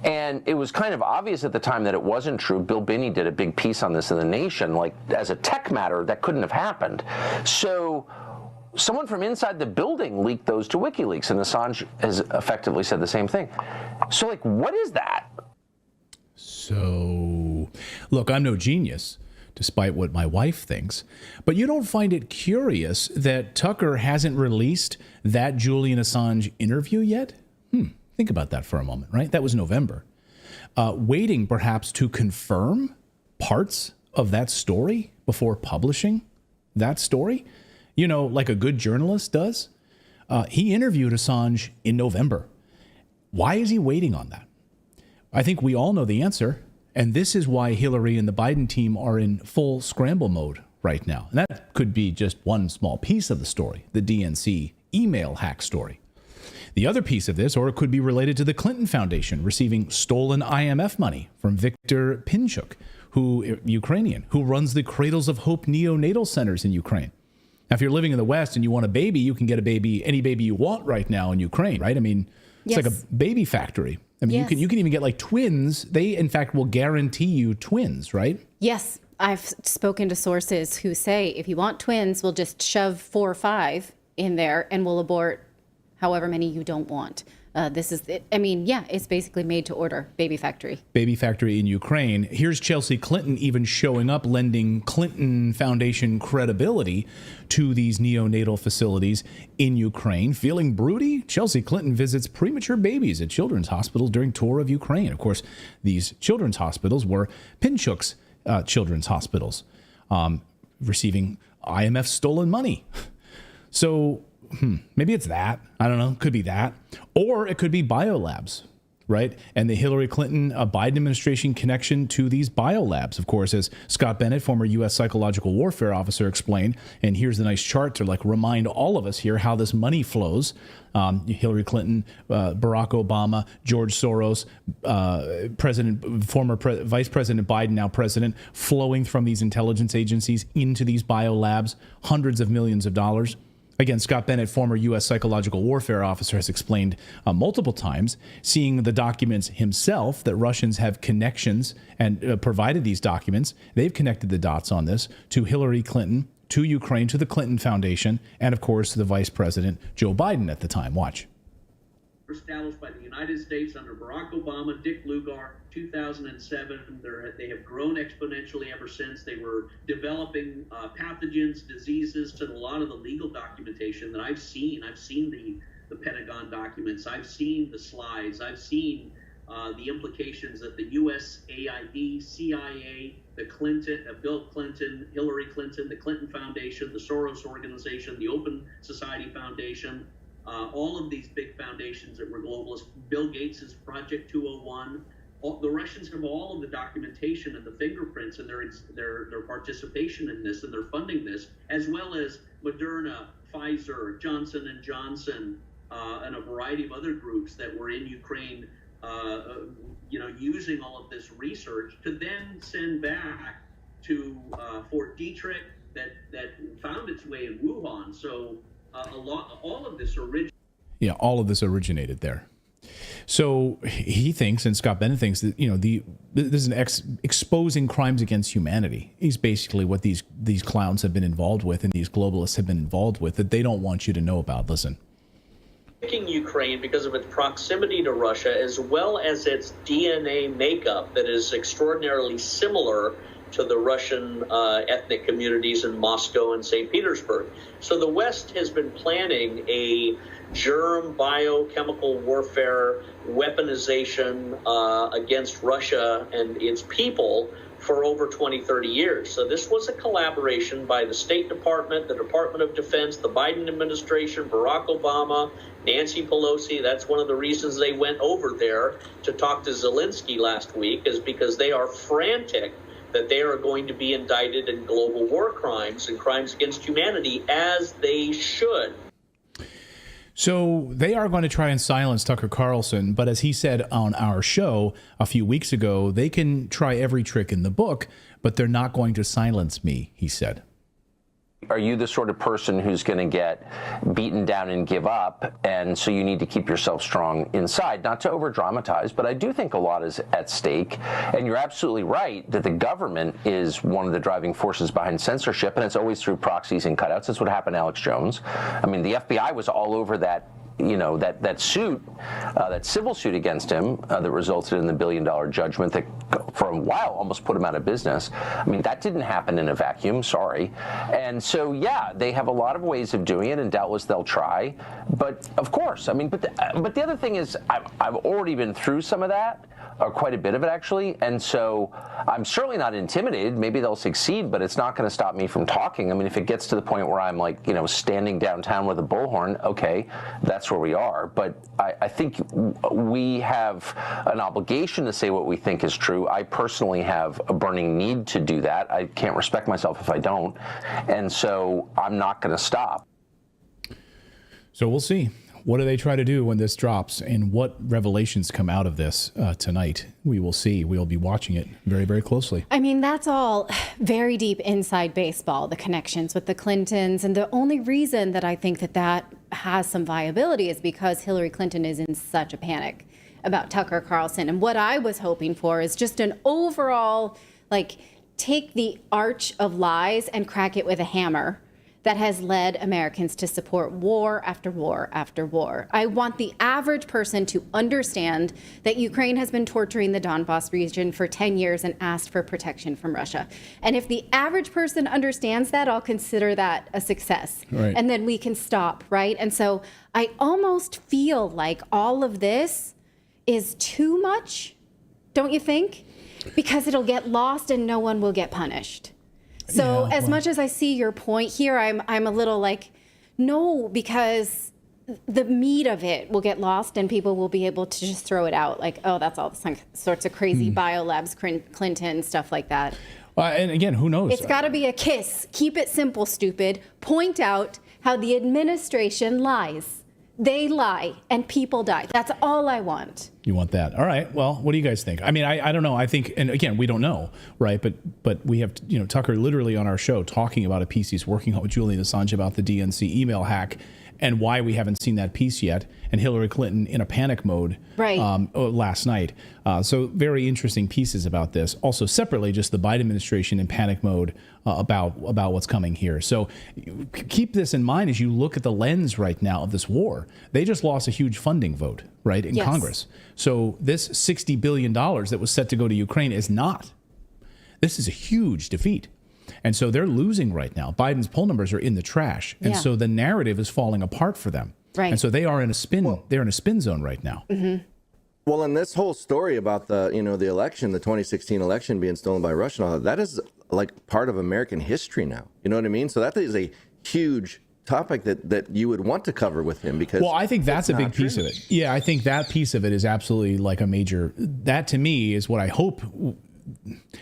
And it was kind of obvious at the time that it wasn't true. Bill Binney did a big piece on this in The Nation. Like, as a tech matter, that couldn't have happened. So someone from inside the building leaked those to WikiLeaks, and Assange has effectively said the same thing. So, like, what is that? So, look, I'm no genius, despite what my wife thinks, but you don't find it curious that Tucker hasn't released that Julian Assange interview yet? Think about that for a moment, right? That was November. Waiting perhaps to confirm parts of that story before publishing that story, you know, like a good journalist does. He interviewed Assange in November. Why is he waiting on that? I think we all know the answer. And this is why Hillary and the Biden team are in full scramble mode right now. And that could be just one small piece of the story, the DNC email hack story. The other piece of this, or it could be related to the Clinton Foundation receiving stolen IMF money from Viktor Pinchuk, Ukrainian, who runs the Cradles of Hope neonatal centers in Ukraine. Now, if you're living in the West and you want a baby, you can get a baby, any baby you want right now in Ukraine, right? I mean, it's like a baby factory. I mean, you can even get like twins. They, in fact, will guarantee you twins, right? Yes. I've spoken to sources who say if you want twins, we'll just shove 4 or 5 in there and we'll abort however many you don't want. This is it. I mean, yeah, it's basically made to order baby factory. Baby factory in Ukraine. Here's Chelsea Clinton even showing up, lending Clinton Foundation credibility to these neonatal facilities in Ukraine. Feeling broody? Chelsea Clinton visits premature babies at children's hospitals during tour of Ukraine. Of course, these children's hospitals were Pinchuk's children's hospitals, receiving IMF stolen money. So maybe it's that. I don't know. Could be that. Or it could be biolabs, right? And the Hillary Clinton Biden administration connection to these biolabs, of course, as Scott Bennett, former U.S. psychological warfare officer, explained. And here's the nice chart to like remind all of us here how this money flows. Hillary Clinton, Barack Obama, George Soros, Vice President Biden, now president, flowing from these intelligence agencies into these biolabs, hundreds of millions of dollars. Again, Scott Bennett, former U.S. psychological warfare officer, has explained multiple times, seeing the documents himself, that Russians have connections and provided these documents. They've connected the dots on this to Hillary Clinton, to Ukraine, to the Clinton Foundation, and, of course, to the Vice President Joe Biden at the time. Watch. Established by the United States under Barack Obama, Dick Lugar, 2007. They have grown exponentially ever since. They were developing pathogens, diseases, and a lot of the legal documentation that I've seen. I've seen the Pentagon documents. I've seen the slides. I've seen the implications that the USAID, CIA, the Clinton, Bill Clinton, Hillary Clinton, the Clinton Foundation, the Soros Organization, the Open Society Foundation, all of these big foundations that were globalists, Bill Gates's Project 201, the Russians have all of the documentation and the fingerprints and their participation in this and their funding this, as well as Moderna, Pfizer, Johnson & Johnson, and a variety of other groups that were in Ukraine, using all of this research to then send back to Fort Detrick that found its way in Wuhan. So all of this originated. Yeah, all of this originated there. So he thinks, and Scott Bennett thinks, that this is exposing crimes against humanity. Is basically what these clowns have been involved with, and these globalists have been involved with, that they don't want you to know about. Listen. Picking Ukraine because of its proximity to Russia, as well as its DNA makeup that is extraordinarily similar to the Russian ethnic communities in Moscow and St. Petersburg. So the West has been planning a germ biochemical warfare weaponization against Russia and its people for over 20, 30 years. So this was a collaboration by the State Department, the Department of Defense, the Biden administration, Barack Obama, Nancy Pelosi. That's one of the reasons they went over there to talk to Zelensky last week, is because they are frantic that they are going to be indicted in global war crimes and crimes against humanity, as they should. So they are going to try and silence Tucker Carlson, but as he said on our show a few weeks ago, they can try every trick in the book, but they're not going to silence me, he said. Are you the sort of person who's going to get beaten down and give up? And so you need to keep yourself strong inside, not to over dramatize, but I do think a lot is at stake. And you're absolutely right that the government is one of the driving forces behind censorship, and it's always through proxies and cutouts. That's what happened to Alex Jones. I mean, the FBI was all over that. That suit, that civil suit against him that resulted in the $1 billion judgment that for a while almost put him out of business. I mean, that didn't happen in a vacuum, sorry. And so, yeah, they have a lot of ways of doing it, and doubtless they'll try. But, of course, I mean, but the other thing is I've already been through some of that, or quite a bit of it, actually. And so I'm certainly not intimidated. Maybe they'll succeed, but it's not going to stop me from talking. I mean, if it gets to the point where I'm like, standing downtown with a bullhorn, okay, that's where we are. But I think we have an obligation to say what we think is true. I personally have a burning need to do that. I can't respect myself if I don't. And so I'm not going to stop. So we'll see. What do they try to do when this drops, and what revelations come out of this tonight? We will see. We'll be watching it very, very closely. I mean, that's all very deep inside baseball, the connections with the Clintons. And the only reason that I think that has some viability is because Hillary Clinton is in such a panic about Tucker Carlson. And what I was hoping for is just an overall, take the arch of lies and crack it with a hammer that has led Americans to support war after war after war. I want the average person to understand that Ukraine has been torturing the Donbas region for 10 years and asked for protection from Russia. And if the average person understands that, I'll consider that a success. Right. And then we can stop, right? And so I almost feel like all of this is too much, don't you think? Because it'll get lost and no one will get punished. So as much as I see your point here, I'm a little like, no, because the meat of it will get lost and people will be able to just throw it out. Like, oh, that's all sorts of crazy biolabs, Clinton, stuff like that. And again, who knows? It's got to be a kiss. Keep it simple, stupid. Point out how the administration lies. They lie and people die. That's all I want. You want that. All right. Well, what do you guys think? I mean, I don't know. I think, and again, we don't know, right? But we have, Tucker literally on our show talking about a piece he's working on with Julian Assange about the DNC email hack and why we haven't seen that piece yet, and Hillary Clinton in a panic mode last night. So very interesting pieces about this. Also separately, just the Biden administration in panic mode about what's coming here. So keep this in mind as you look at the lens right now of this war. They just lost a huge funding vote, right, in Congress. So this $60 billion that was set to go to Ukraine is not. This is a huge defeat. And so they're losing right now. Biden's poll numbers are in the trash. And so the narrative is falling apart for them. Right. And so they are in a spin. They're in a spin zone right now. Mm-hmm. Well, and this whole story about the election, the 2016 election being stolen by Russia, and all that is like part of American history now. You know what I mean? So that is a huge topic that you would want to cover with him, because I think that's a big piece of it. Yeah, I think that piece of it is absolutely like a major. That to me is what I hope.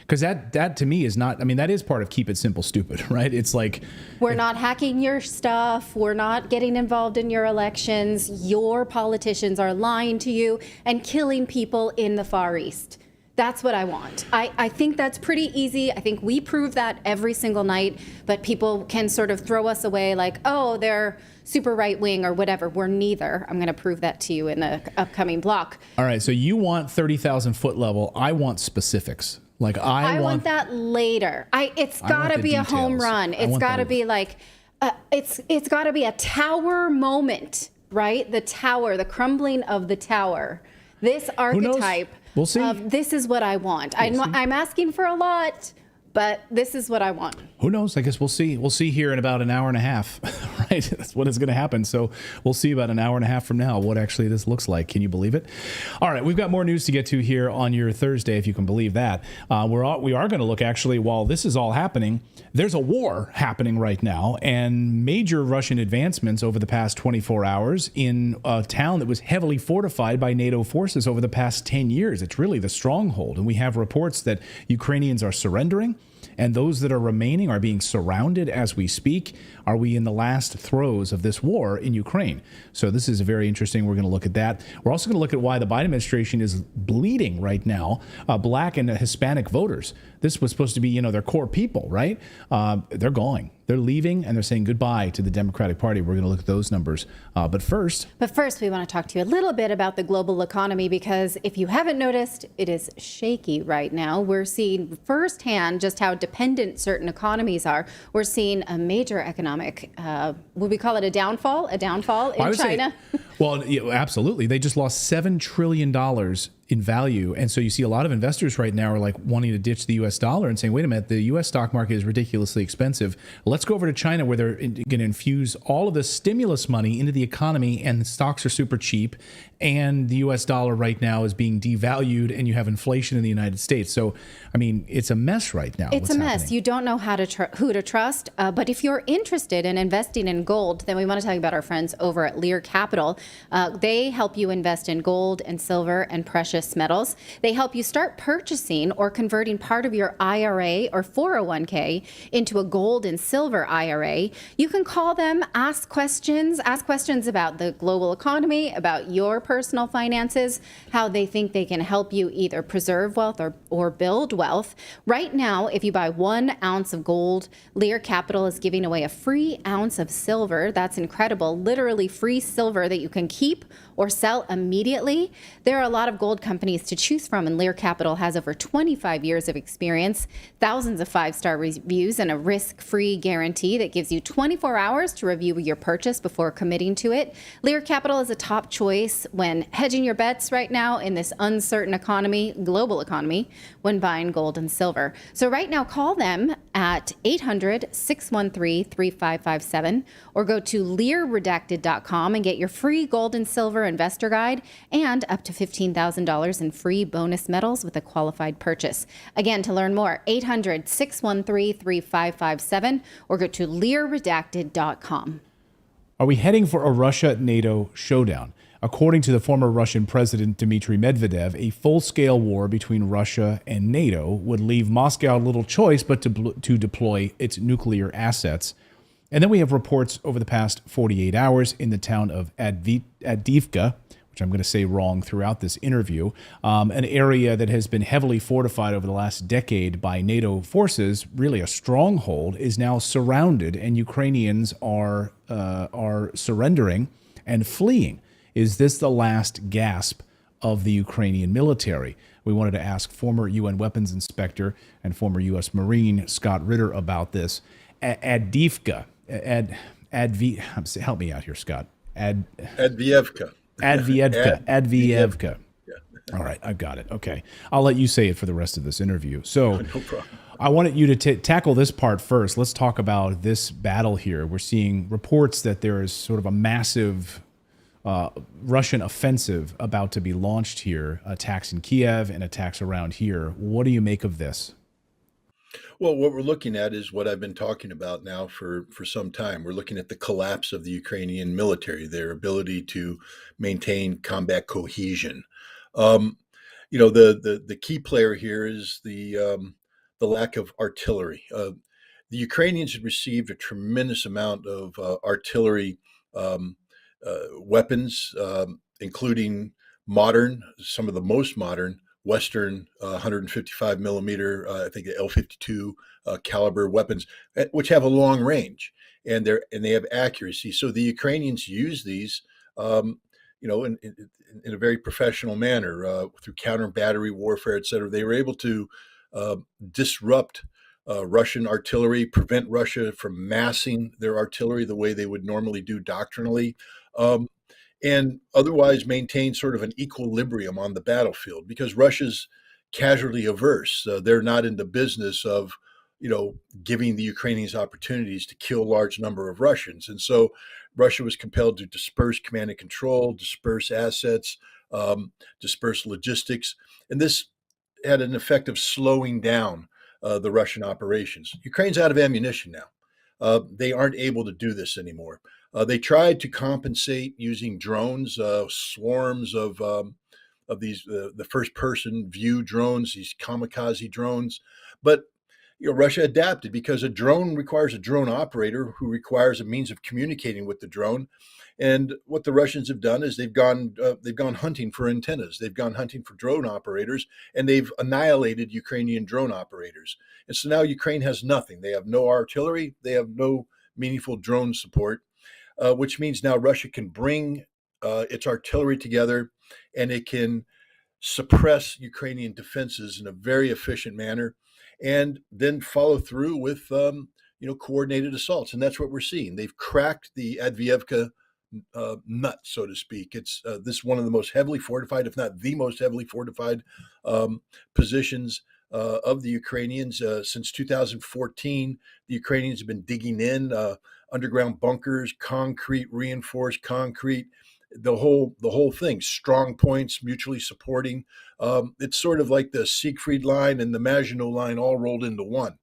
Because that to me is not, I mean, that is part of keep it simple, stupid, right? It's like, we're not hacking your stuff. We're not getting involved in your elections. Your politicians are lying to you and killing people in the Far East. That's what I want. I think that's pretty easy. I think we prove that every single night, but people can sort of throw us away like, oh, they're super right wing or whatever. We're neither. I'm going to prove that to you in the upcoming block. All right. So you want 30,000 foot level. I want specifics. Like I want that later. It's got to be a home run. It's got to be like, it's got to be a tower moment, right? The tower, the crumbling of the tower. This archetype. We'll see. This is what I want. I'm asking for a lot, but this is what I want. Who knows? I guess we'll see. We'll see here in about an hour and a half, right? That's what is going to happen. So we'll see about an hour and a half from now what actually this looks like. Can you believe it? All right, we've got more news to get to here on your Thursday, if you can believe that. We are going to look, actually, while this is all happening, there's a war happening right now, and major Russian advancements over the past 24 hours in a town that was heavily fortified by NATO forces over the past 10 years. It's really the stronghold, and we have reports that Ukrainians are surrendering, and those that are remaining are being surrounded as we speak. Are we in the last throes of this war in Ukraine? So this is very interesting. We're going to look at that. We're also going to look at why the Biden administration is bleeding right now Black and Hispanic voters. This was supposed to be, their core people, right? They're going. They're leaving, and they're saying goodbye to the Democratic Party. We're going to look at those numbers. But first, we want to talk to you a little bit about the global economy, because if you haven't noticed, it is shaky right now. We're seeing firsthand just how dependent certain economies are. We're seeing a major economic, would we call it a downfall? A downfall in China? Well, absolutely. They just lost $7 trillion in value. And so you see a lot of investors right now are like wanting to ditch the U.S. dollar and saying, wait a minute, the U.S. stock market is ridiculously expensive. Let's go over to China, where they're going to infuse all of the stimulus money into the economy, and the stocks are super cheap. And the U.S. dollar right now is being devalued, and you have inflation in the United States. So, I mean, it's a mess right now. It's a mess. You don't know who to trust. But if you're interested in investing in gold, then we want to tell you about our friends over at Lear Capital. They help you invest in gold and silver and precious metals. They help you start purchasing or converting part of your IRA or 401k into a gold and silver IRA. You can call them, ask questions about the global economy, about your personal finances, how they think they can help you either preserve wealth or build wealth. Right now, if you buy 1 ounce of gold, Lear Capital is giving away a free ounce of silver. That's incredible. Literally free silver that you can keep or sell immediately. There are a lot of gold companies to choose from, and Lear Capital has over 25 years of experience, thousands of 5-star reviews, and a risk-free guarantee that gives you 24 hours to review your purchase before committing to it. Lear Capital is a top choice when hedging your bets right now in this uncertain economy, global economy, when buying gold and silver. So right now, call them at 800-613-3557 or go to LearRedacted.com and get your free gold and silver investor guide and up to $15,000 in free bonus metals with a qualified purchase. Again, to learn more, 800-613-3557 or go to LearRedacted.com. Are we heading for a Russia-NATO showdown? According to the former Russian President Dmitry Medvedev, a full-scale war between Russia and NATO would leave Moscow little choice but to deploy its nuclear assets. And then we have reports over the past 48 hours in the town of Avdiivka, which I'm going to say wrong throughout this interview, an area that has been heavily fortified over the last decade by NATO forces, really a stronghold, is now surrounded, and Ukrainians are surrendering and fleeing. Is this the last gasp of the Ukrainian military? We wanted to ask former UN weapons inspector and former U.S. Marine Scott Ritter about this. Avdiivka, help me out here, Scott. Avdiivka. Avdiivka. All right, I've got it. Okay. I'll let you say it for the rest of this interview. So no problem. I wanted you to tackle this part first. Let's talk about this battle here. We're seeing reports that there is sort of a massive Russian offensive about to be launched here, attacks in Kiev and attacks around here. What do you make of this? Well, what we're looking at is what I've been talking about now for some time. We're looking at the collapse of the Ukrainian military, their ability to maintain combat cohesion. The key player here is the lack of artillery. The Ukrainians had received a tremendous amount of artillery weapons, including some of the most modern Western 155 millimeter, I think L-52 caliber weapons, which have a long range and they have accuracy. So the Ukrainians use these, in a very professional manner through counter battery warfare, et cetera. They were able to disrupt Russian artillery, prevent Russia from massing their artillery the way they would normally do doctrinally. And otherwise maintain sort of an equilibrium on the battlefield, because Russia's casualty averse. They're not in the business of giving the Ukrainians opportunities to kill a large number of Russians. And so Russia was compelled to disperse command and control, disperse assets, disperse logistics. And this had an effect of slowing down the Russian operations. Ukraine's out of ammunition now. They aren't able to do this anymore. They tried to compensate using drones, swarms of these the first-person view drones, these kamikaze drones. But Russia adapted because a drone requires a drone operator who requires a means of communicating with the drone. And what the Russians have done is they've gone hunting for antennas. They've gone hunting for drone operators, and they've annihilated Ukrainian drone operators. And so now Ukraine has nothing. They have no artillery. They have no meaningful drone support, which means now Russia can bring its artillery together, and it can suppress Ukrainian defenses in a very efficient manner, and then follow through with coordinated assaults. And that's what we're seeing. They've cracked the Adviivka nut, so to speak. It's this one of the most heavily fortified, if not the most heavily fortified positions of the Ukrainians. Since 2014, the Ukrainians have been digging in underground bunkers, concrete, reinforced concrete, the whole thing, strong points, mutually supporting. It's sort of like the Siegfried line and the Maginot line all rolled into one.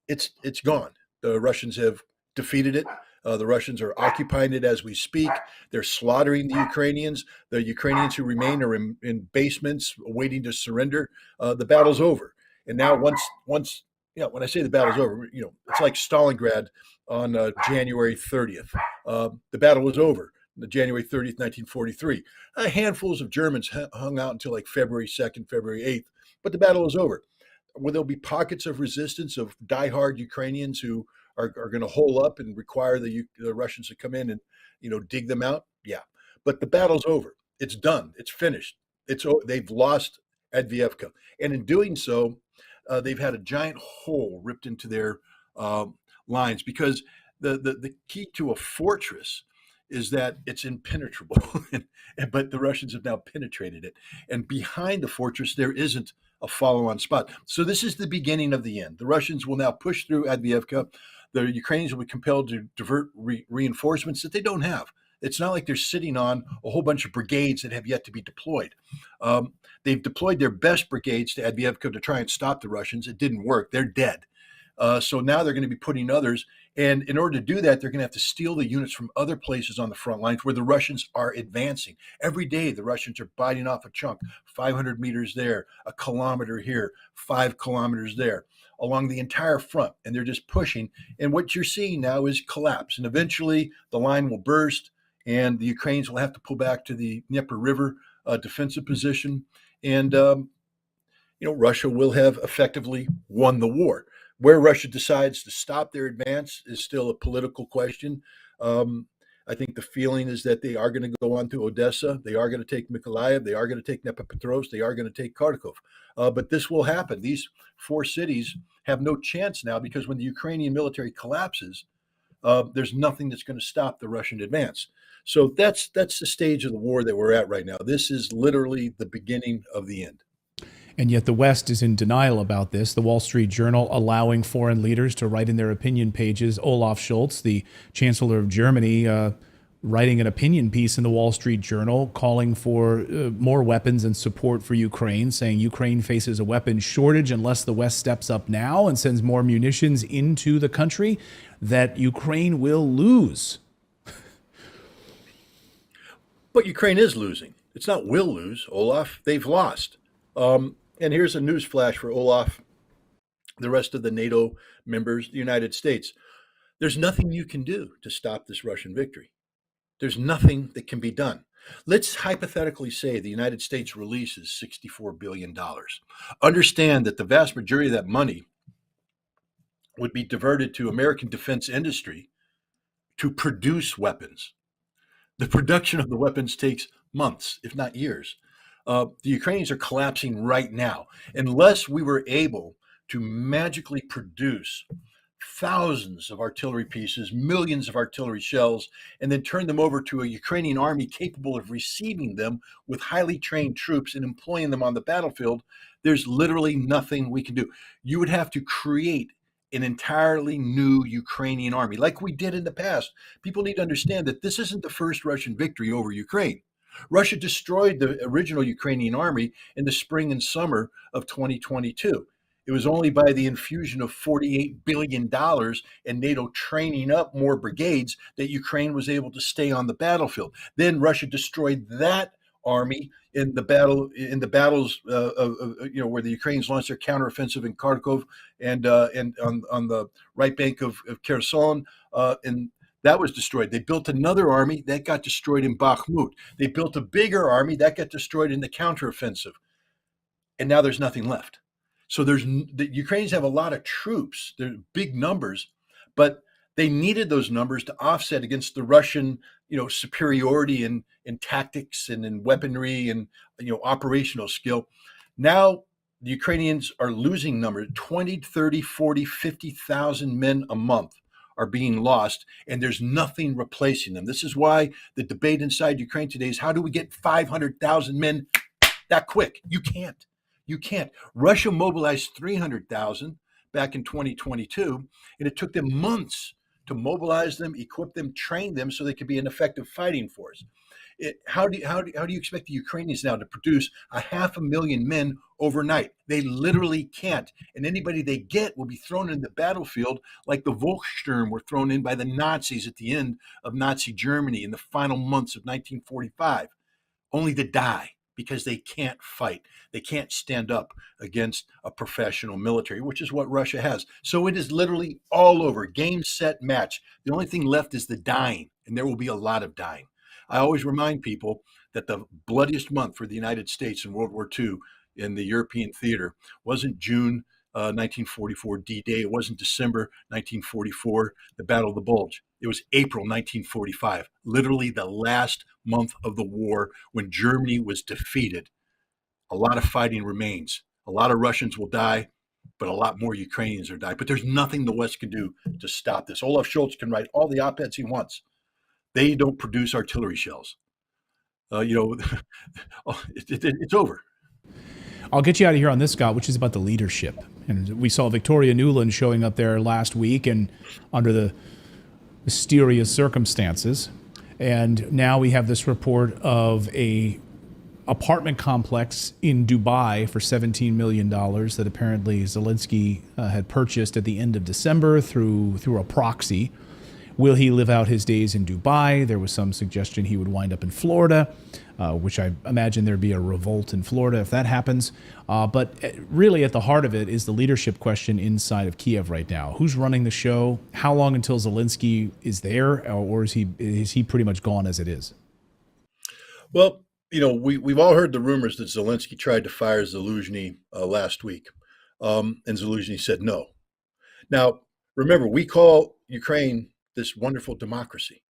It's gone. The Russians have defeated it. The Russians are occupying it as we speak. They're slaughtering the Ukrainians. The Ukrainians who remain are in basements waiting to surrender. The battle's over. And now once when I say the battle's over, it's like Stalingrad on January 30th. The battle was over. January 30th, 1943. Handfuls of Germans hung out until like February 2nd, February 8th, but the battle is over. Will there be pockets of resistance of diehard Ukrainians who are going to hole up and require the Russians to come in and dig them out? Yeah, but the battle's over. It's done. It's finished. They've lost Adviivka, and in doing so, they've had a giant hole ripped into their lines, because the key to a fortress is that it's impenetrable, but the Russians have now penetrated it. And behind the fortress, there isn't a follow-on spot. So this is the beginning of the end. The Russians will now push through Adviivka. The Ukrainians will be compelled to divert reinforcements that they don't have. It's not like they're sitting on a whole bunch of brigades that have yet to be deployed. They've deployed their best brigades to Adviivka to try and stop the Russians. It didn't work. They're dead. So now they're going to be putting others. And in order to do that, they're going to have to steal the units from other places on the front lines where the Russians are advancing. Every day, the Russians are biting off a chunk, 500 meters there, a kilometer here, 5 kilometers there, along the entire front. And they're just pushing. And what you're seeing now is collapse. And eventually, the line will burst, and the Ukrainians will have to pull back to the Dnieper River defensive position. And, Russia will have effectively won the war. Where Russia decides to stop their advance is still a political question. I think the feeling is that they are going to go on to Odessa. They are going to take Mykolaiv. They are going to take Dnipropetrovsk. They are going to take Kharkov. But this will happen. These 4 cities have no chance now, because when the Ukrainian military collapses, there's nothing that's going to stop the Russian advance. So that's the stage of the war that we're at right now. This is literally the beginning of the end. And yet the West is in denial about this. The Wall Street Journal allowing foreign leaders to write in their opinion pages. Olaf Scholz, the Chancellor of Germany, writing an opinion piece in the Wall Street Journal calling for more weapons and support for Ukraine, saying Ukraine faces a weapon shortage unless the West steps up now and sends more munitions into the country, that Ukraine will lose. But Ukraine is losing. It's not will lose, Olaf. They've lost. And here's a news flash for Olaf, the rest of the NATO members, the United States. There's nothing you can do to stop this Russian victory. There's nothing that can be done. Let's hypothetically say the United States releases $64 billion. Understand that the vast majority of that money would be diverted to American defense industry to produce weapons. The production of the weapons takes months, if not years. The Ukrainians are collapsing right now. Unless we were able to magically produce thousands of artillery pieces, millions of artillery shells, and then turn them over to a Ukrainian army capable of receiving them with highly trained troops and employing them on the battlefield, there's literally nothing we can do. You would have to create an entirely new Ukrainian army, like we did in the past. People need to understand that this isn't the first Russian victory over Ukraine. Russia destroyed the original Ukrainian army in the spring and summer of 2022. It was only by the infusion of $48 billion and NATO training up more brigades that Ukraine was able to stay on the battlefield. Then Russia destroyed that army in the battles where the Ukrainians launched their counteroffensive in Kharkov and on the right bank of Kherson, and that was destroyed. They built another army that got destroyed in Bakhmut. They built a bigger army that got destroyed in the counteroffensive, and now there's nothing left. So the Ukrainians have a lot of troops. They're big numbers, but they needed those numbers to offset against the Russian, superiority in tactics and in weaponry and, operational skill. Now the Ukrainians are losing numbers, 20, 30, 40, 50,000 men a month are being lost, and there's nothing replacing them. This is why the debate inside Ukraine today is, how do we get 500,000 men that quick? You can't. Russia mobilized 300,000 back in 2022, and it took them months to mobilize them, equip them, train them so they could be an effective fighting force. How do you expect the Ukrainians now to produce 500,000 men overnight? They literally can't. And anybody they get will be thrown in the battlefield like the Volkssturm were thrown in by the Nazis at the end of Nazi Germany in the final months of 1945, only to die because they can't fight. They can't stand up against a professional military, which is what Russia has. So it is literally all over. Game, set, match. The only thing left is the dying, and there will be a lot of dying. I always remind people that the bloodiest month for the United States in World War II in the European theater wasn't June 1944 D-Day. It wasn't December 1944, the Battle of the Bulge. It was April 1945, literally the last month of the war when Germany was defeated. A lot of fighting remains. A lot of Russians will die, but a lot more Ukrainians will die. But there's nothing the West can do to stop this. Olaf Scholz can write all the op-eds he wants. They don't produce artillery shells. It's over. I'll get you out of here on this, Scott, which is about the leadership. And we saw Victoria Nuland showing up there last week and under the mysterious circumstances. And now we have this report of a apartment complex in Dubai for $17 million that apparently Zelensky had purchased at the end of December through a proxy. Will he live out his days in Dubai? There was some suggestion he would wind up in Florida, which I imagine there'd be a revolt in Florida if that happens. But really at the heart of it is the leadership question inside of Kiev right now. Who's running the show? How long until Zelensky is there? Or is he pretty much gone as it is? Well, we've all heard the rumors that Zelensky tried to fire Zaluzhny last week, and Zaluzhny said no. Now, remember, we call Ukraine this wonderful democracy.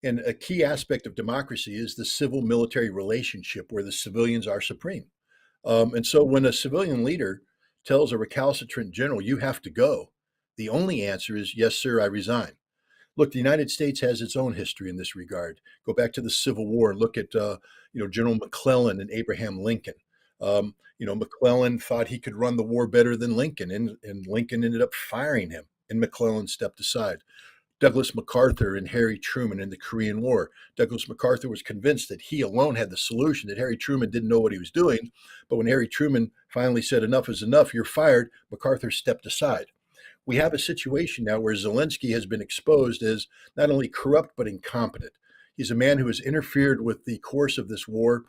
And a key aspect of democracy is the civil-military relationship where the civilians are supreme. And so when a civilian leader tells a recalcitrant general, you have to go, the only answer is, yes, sir, I resign. Look, the United States has its own history in this regard. Go back to the Civil War and look at, General McClellan and Abraham Lincoln. McClellan thought he could run the war better than Lincoln, and Lincoln ended up firing him, and McClellan stepped aside. Douglas MacArthur and Harry Truman in the Korean War. Douglas MacArthur was convinced that he alone had the solution, that Harry Truman didn't know what he was doing. But when Harry Truman finally said, enough is enough, you're fired, MacArthur stepped aside. We have a situation now where Zelensky has been exposed as not only corrupt, but incompetent. He's a man who has interfered with the course of this war,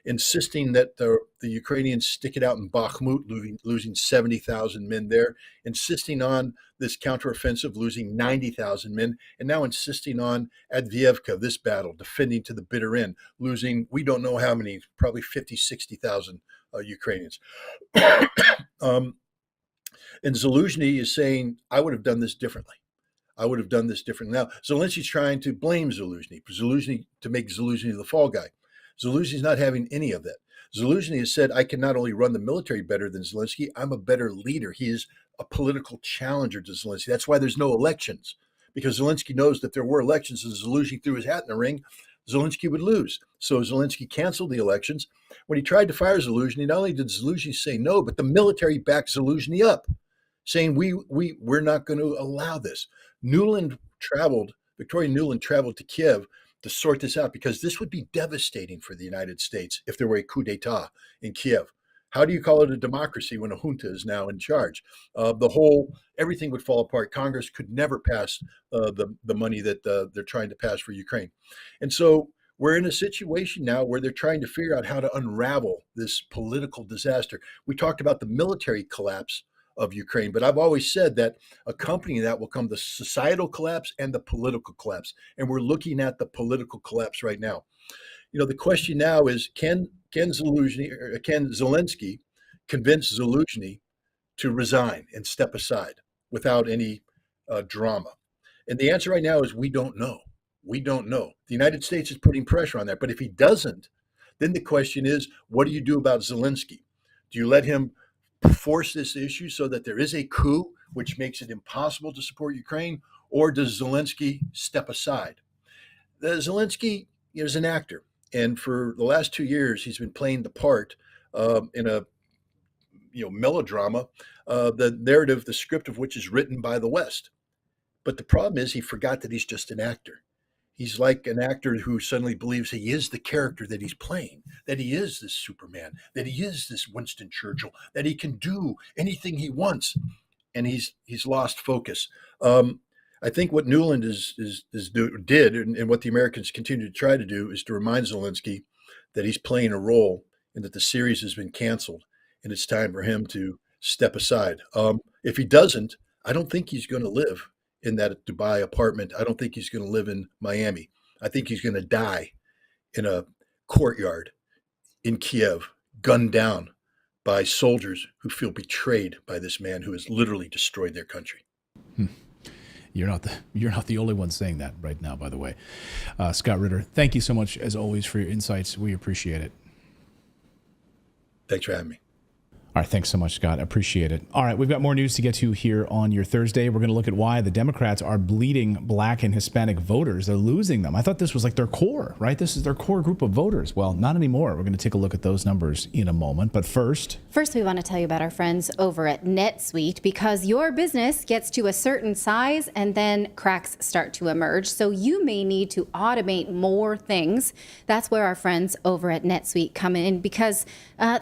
insisting that the Ukrainians stick it out in Bakhmut, losing 70,000 men there, insisting on this counteroffensive, losing 90,000 men, and now insisting on Advievka, this battle, defending to the bitter end, losing, we don't know how many, probably 50, 60,000 Ukrainians. And Zaluzhny is saying, I would have done this differently. I would have done this differently. Now, Zelensky's trying to blame Zaluzhny to make Zaluzhny the fall guy. Zelensky's not having any of that. Zelensky has said, I can not only run the military better than Zelensky, I'm a better leader. He is a political challenger to Zelensky. That's why there's no elections, because Zelensky knows that there were elections and Zelensky threw his hat in the ring, Zelensky would lose. So Zelensky canceled the elections. When he tried to fire Zelensky, not only did Zelensky say no, but the military backed Zelensky up. saying we're not going to allow this. Victoria Nuland traveled to Kiev to sort this out because this would be devastating for the United States if there were a coup d'etat in Kiev. How do you call it a democracy when a junta is now in charge? Everything would fall apart. Congress could never pass the money that they're trying to pass for Ukraine. And so we're in a situation now where they're trying to figure out how to unravel this political disaster. We talked about the military collapse of Ukraine, but I've always said that accompanying that will come the societal collapse and the political collapse. And we're looking at the political collapse right now. The question now is, can Zelensky convince Zelensky to resign and step aside without any drama? And the answer right now is we don't know. We don't know. The United States is putting pressure on that. But if he doesn't, then the question is, what do you do about Zelensky? Do you let him force this issue so that there is a coup, which makes it impossible to support Ukraine? Or does Zelensky step aside? Zelensky is an actor. And for the last 2 years, he's been playing the part in a melodrama, the narrative, the script of which is written by the West. But the problem is he forgot that he's just an actor. He's like an actor who suddenly believes he is the character that he's playing, that he is this Superman, that he is this Winston Churchill, that he can do anything he wants. And he's lost focus. I think what Nuland did, and what the Americans continue to try to do, is to remind Zelensky that he's playing a role and that the series has been canceled, and it's time for him to step aside. If he doesn't, I don't think he's going to live in that Dubai apartment. I don't think he's going to live in Miami. I think he's going to die in a courtyard in Kiev, gunned down by soldiers who feel betrayed by this man who has literally destroyed their country. You're not the only one saying that right now, by the way. Scott Ritter, thank you so much, as always, for your insights. We appreciate it. Thanks for having me. All right, thanks so much, Scott. Appreciate it. All right, we've got more news to get to here on your Thursday. We're going to look at why the Democrats are bleeding Black and Hispanic voters. They're losing them. I thought this was like their core, right? This is their core group of voters. Well, not anymore. We're going to take a look at those numbers in a moment. But first, we want to tell you about our friends over at NetSuite, because your business gets to a certain size and then cracks start to emerge. So you may need to automate more things. That's where our friends over at NetSuite come in, because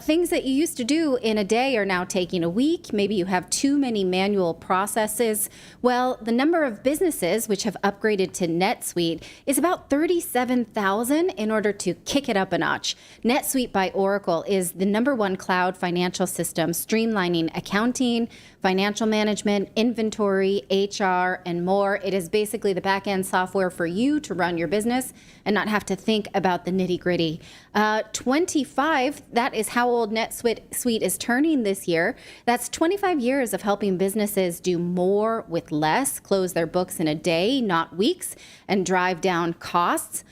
things that you used to do in a day are now taking a week. Maybe you have too many manual processes. Well, the number of businesses which have upgraded to NetSuite is about 37,000 in order to kick it up a notch. NetSuite by Oracle is the #1 cloud financial system, streamlining accounting, financial management, inventory, HR, and more. It is basically the back-end software for you to run your business and not have to think about the nitty-gritty. 25, that is how old NetSuite is turning this year. That's 25 years of helping businesses do more with less, close their books in a day, not weeks, and drive down costs.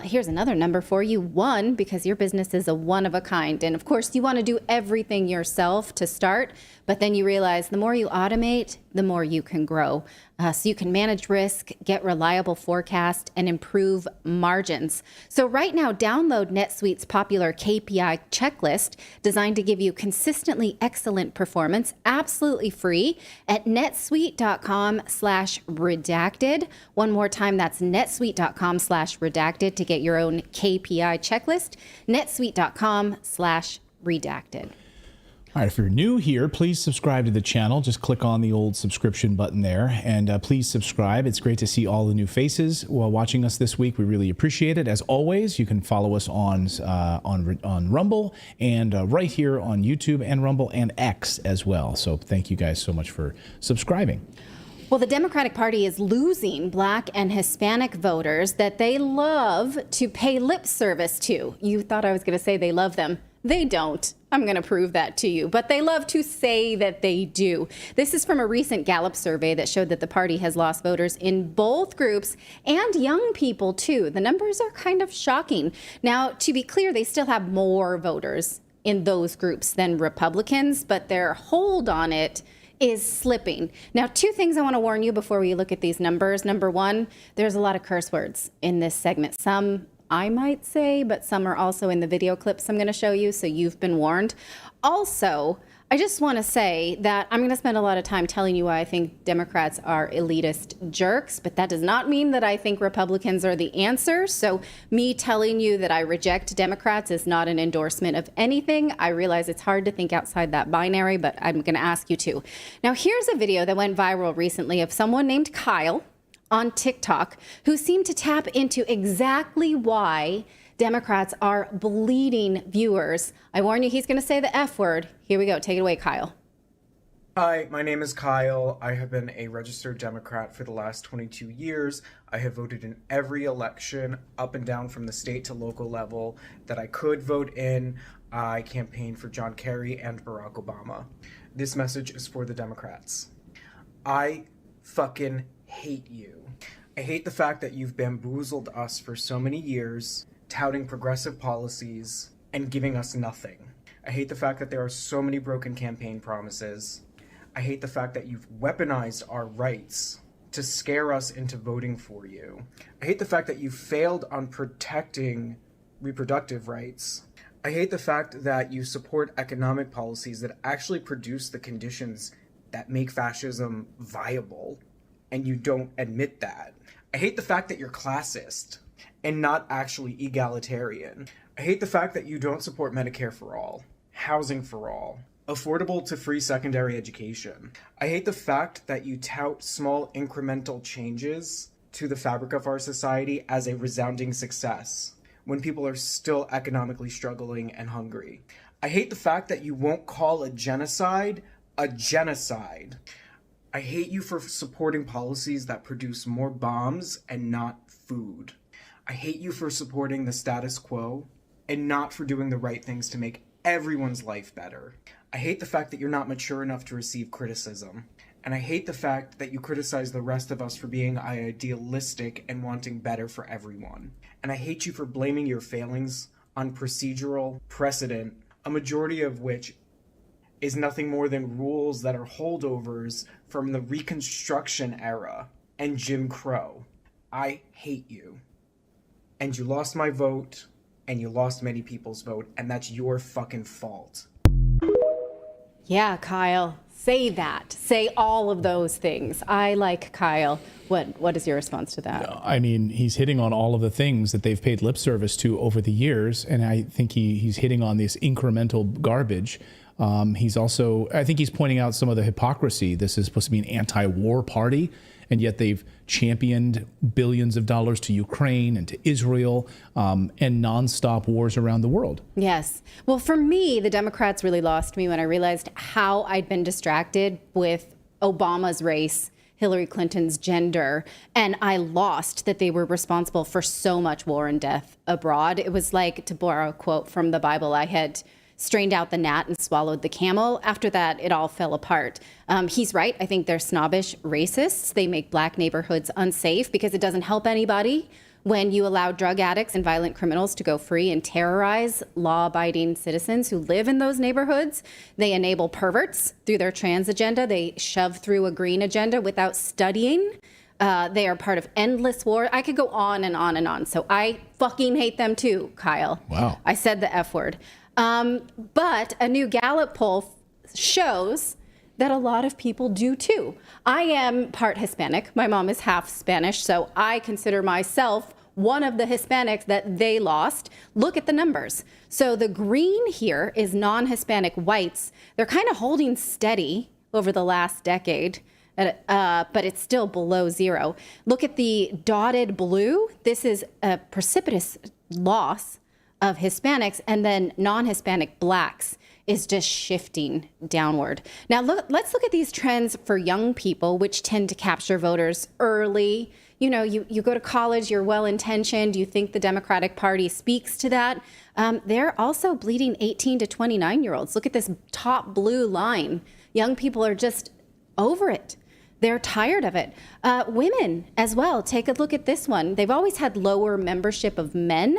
Here's another number for you, 1, because your business is a one of a kind. And of course, you want to do everything yourself to start, but then you realize the more you automate, the more you can grow. So you can manage risk, get reliable forecast, and improve margins. So right now, download NetSuite's popular KPI checklist designed to give you consistently excellent performance, absolutely free, at netsuite.com/redacted. One more time, that's netsuite.com/redacted to get your own KPI checklist, netsuite.com/redacted. All right, if you're new here, please subscribe to the channel. Just click on the old subscription button there, and please subscribe. It's great to see all the new faces while watching us this week. We really appreciate it. As always, you can follow us on Rumble and right here on YouTube and Rumble and X as well. So thank you guys so much for subscribing. Well, the Democratic Party is losing Black and Hispanic voters that they love to pay lip service to. You thought I was going to say they love them. They don't. I'm going to prove that to you. But they love to say that they do. This is from a recent Gallup survey that showed that the party has lost voters in both groups, and young people, too. The numbers are kind of shocking. Now, to be clear, they still have more voters in those groups than Republicans, but their hold on it is slipping. Now, 2 things I want to warn you before we look at these numbers. Number 1, there's a lot of curse words in this segment. Some I might say, but some are also in the video clips I'm going to show you, so you've been warned. Also, I just want to say that I'm going to spend a lot of time telling you why I think Democrats are elitist jerks, but that does not mean that I think Republicans are the answer. So me telling you that I reject Democrats is not an endorsement of anything. I realize it's hard to think outside that binary, but I'm going to ask you to. Now, here's a video that went viral recently of someone named Kyle on TikTok who seemed to tap into exactly why Democrats are bleeding viewers. I warn you, he's going to say the F word. Here we go. Take it away, Kyle. Hi, my name is Kyle. I have been a registered Democrat for the last 22 years. I have voted in every election up and down from the state to local level that I could vote in. I campaigned for John Kerry and Barack Obama. This message is for the Democrats. I fucking hate you. I hate the fact that you've bamboozled us for so many years, touting progressive policies and giving us nothing. I hate the fact that there are so many broken campaign promises. I hate the fact that you've weaponized our rights to scare us into voting for you. I hate the fact that you failed on protecting reproductive rights. I hate the fact that you support economic policies that actually produce the conditions that make fascism viable, and you don't admit that. I hate the fact that you're classist and not actually egalitarian. I hate the fact that you don't support Medicare for all, housing for all, affordable to free secondary education. I hate the fact that you tout small incremental changes to the fabric of our society as a resounding success when people are still economically struggling and hungry. I hate the fact that you won't call a genocide a genocide. I hate you for supporting policies that produce more bombs and not food. I hate you for supporting the status quo and not for doing the right things to make everyone's life better. I hate the fact that you're not mature enough to receive criticism. And I hate the fact that you criticize the rest of us for being idealistic and wanting better for everyone. And I hate you for blaming your failings on procedural precedent, a majority of which is nothing more than rules that are holdovers from the Reconstruction era and Jim Crow. I hate you. And you lost my vote, and you lost many people's vote, and that's your fucking fault. Yeah, Kyle, say that. Say all of those things. I like Kyle. What is your response to that? I mean, he's hitting on all of the things that they've paid lip service to over the years, and I think he's hitting on this incremental garbage. He's also, I think he's pointing out some of the hypocrisy. This is supposed to be an anti-war party, and yet they've championed billions of dollars to Ukraine and to Israel and nonstop wars around the world. Yes. Well, for me, the Democrats really lost me when I realized how I'd been distracted with Obama's race, Hillary Clinton's gender, and I lost that they were responsible for so much war and death abroad. It was like, to borrow a quote from the Bible, I had strained out the gnat and swallowed the camel. After that, it all fell apart. He's right. I think they're snobbish racists. They make black neighborhoods unsafe because it doesn't help anybody when you allow drug addicts and violent criminals to go free and terrorize law-abiding citizens who live in those neighborhoods. They enable perverts through their trans agenda. They shove through a green agenda without studying. They are part of endless war. I could go on and on and on. So I fucking hate them too, Kyle. Wow. I said the F word. But a new Gallup poll shows that a lot of people do too. I am part Hispanic. My mom is half Spanish, so I consider myself one of the Hispanics that they lost. Look at the numbers. So the green here is non-Hispanic whites. They're kind of holding steady over the last decade, but it's still below zero. Look at the dotted blue. This is a precipitous loss of Hispanics, and then non-Hispanic blacks is just shifting downward. Now, let's look at these trends for young people, which tend to capture voters early. You know, you go to college, you're well-intentioned, you think the Democratic Party speaks to that. They're also bleeding 18 to 29-year-olds. Look at this top blue line. Young people are just over it. They're tired of it. Women as well. Take a look at this one. They've always had lower membership of men.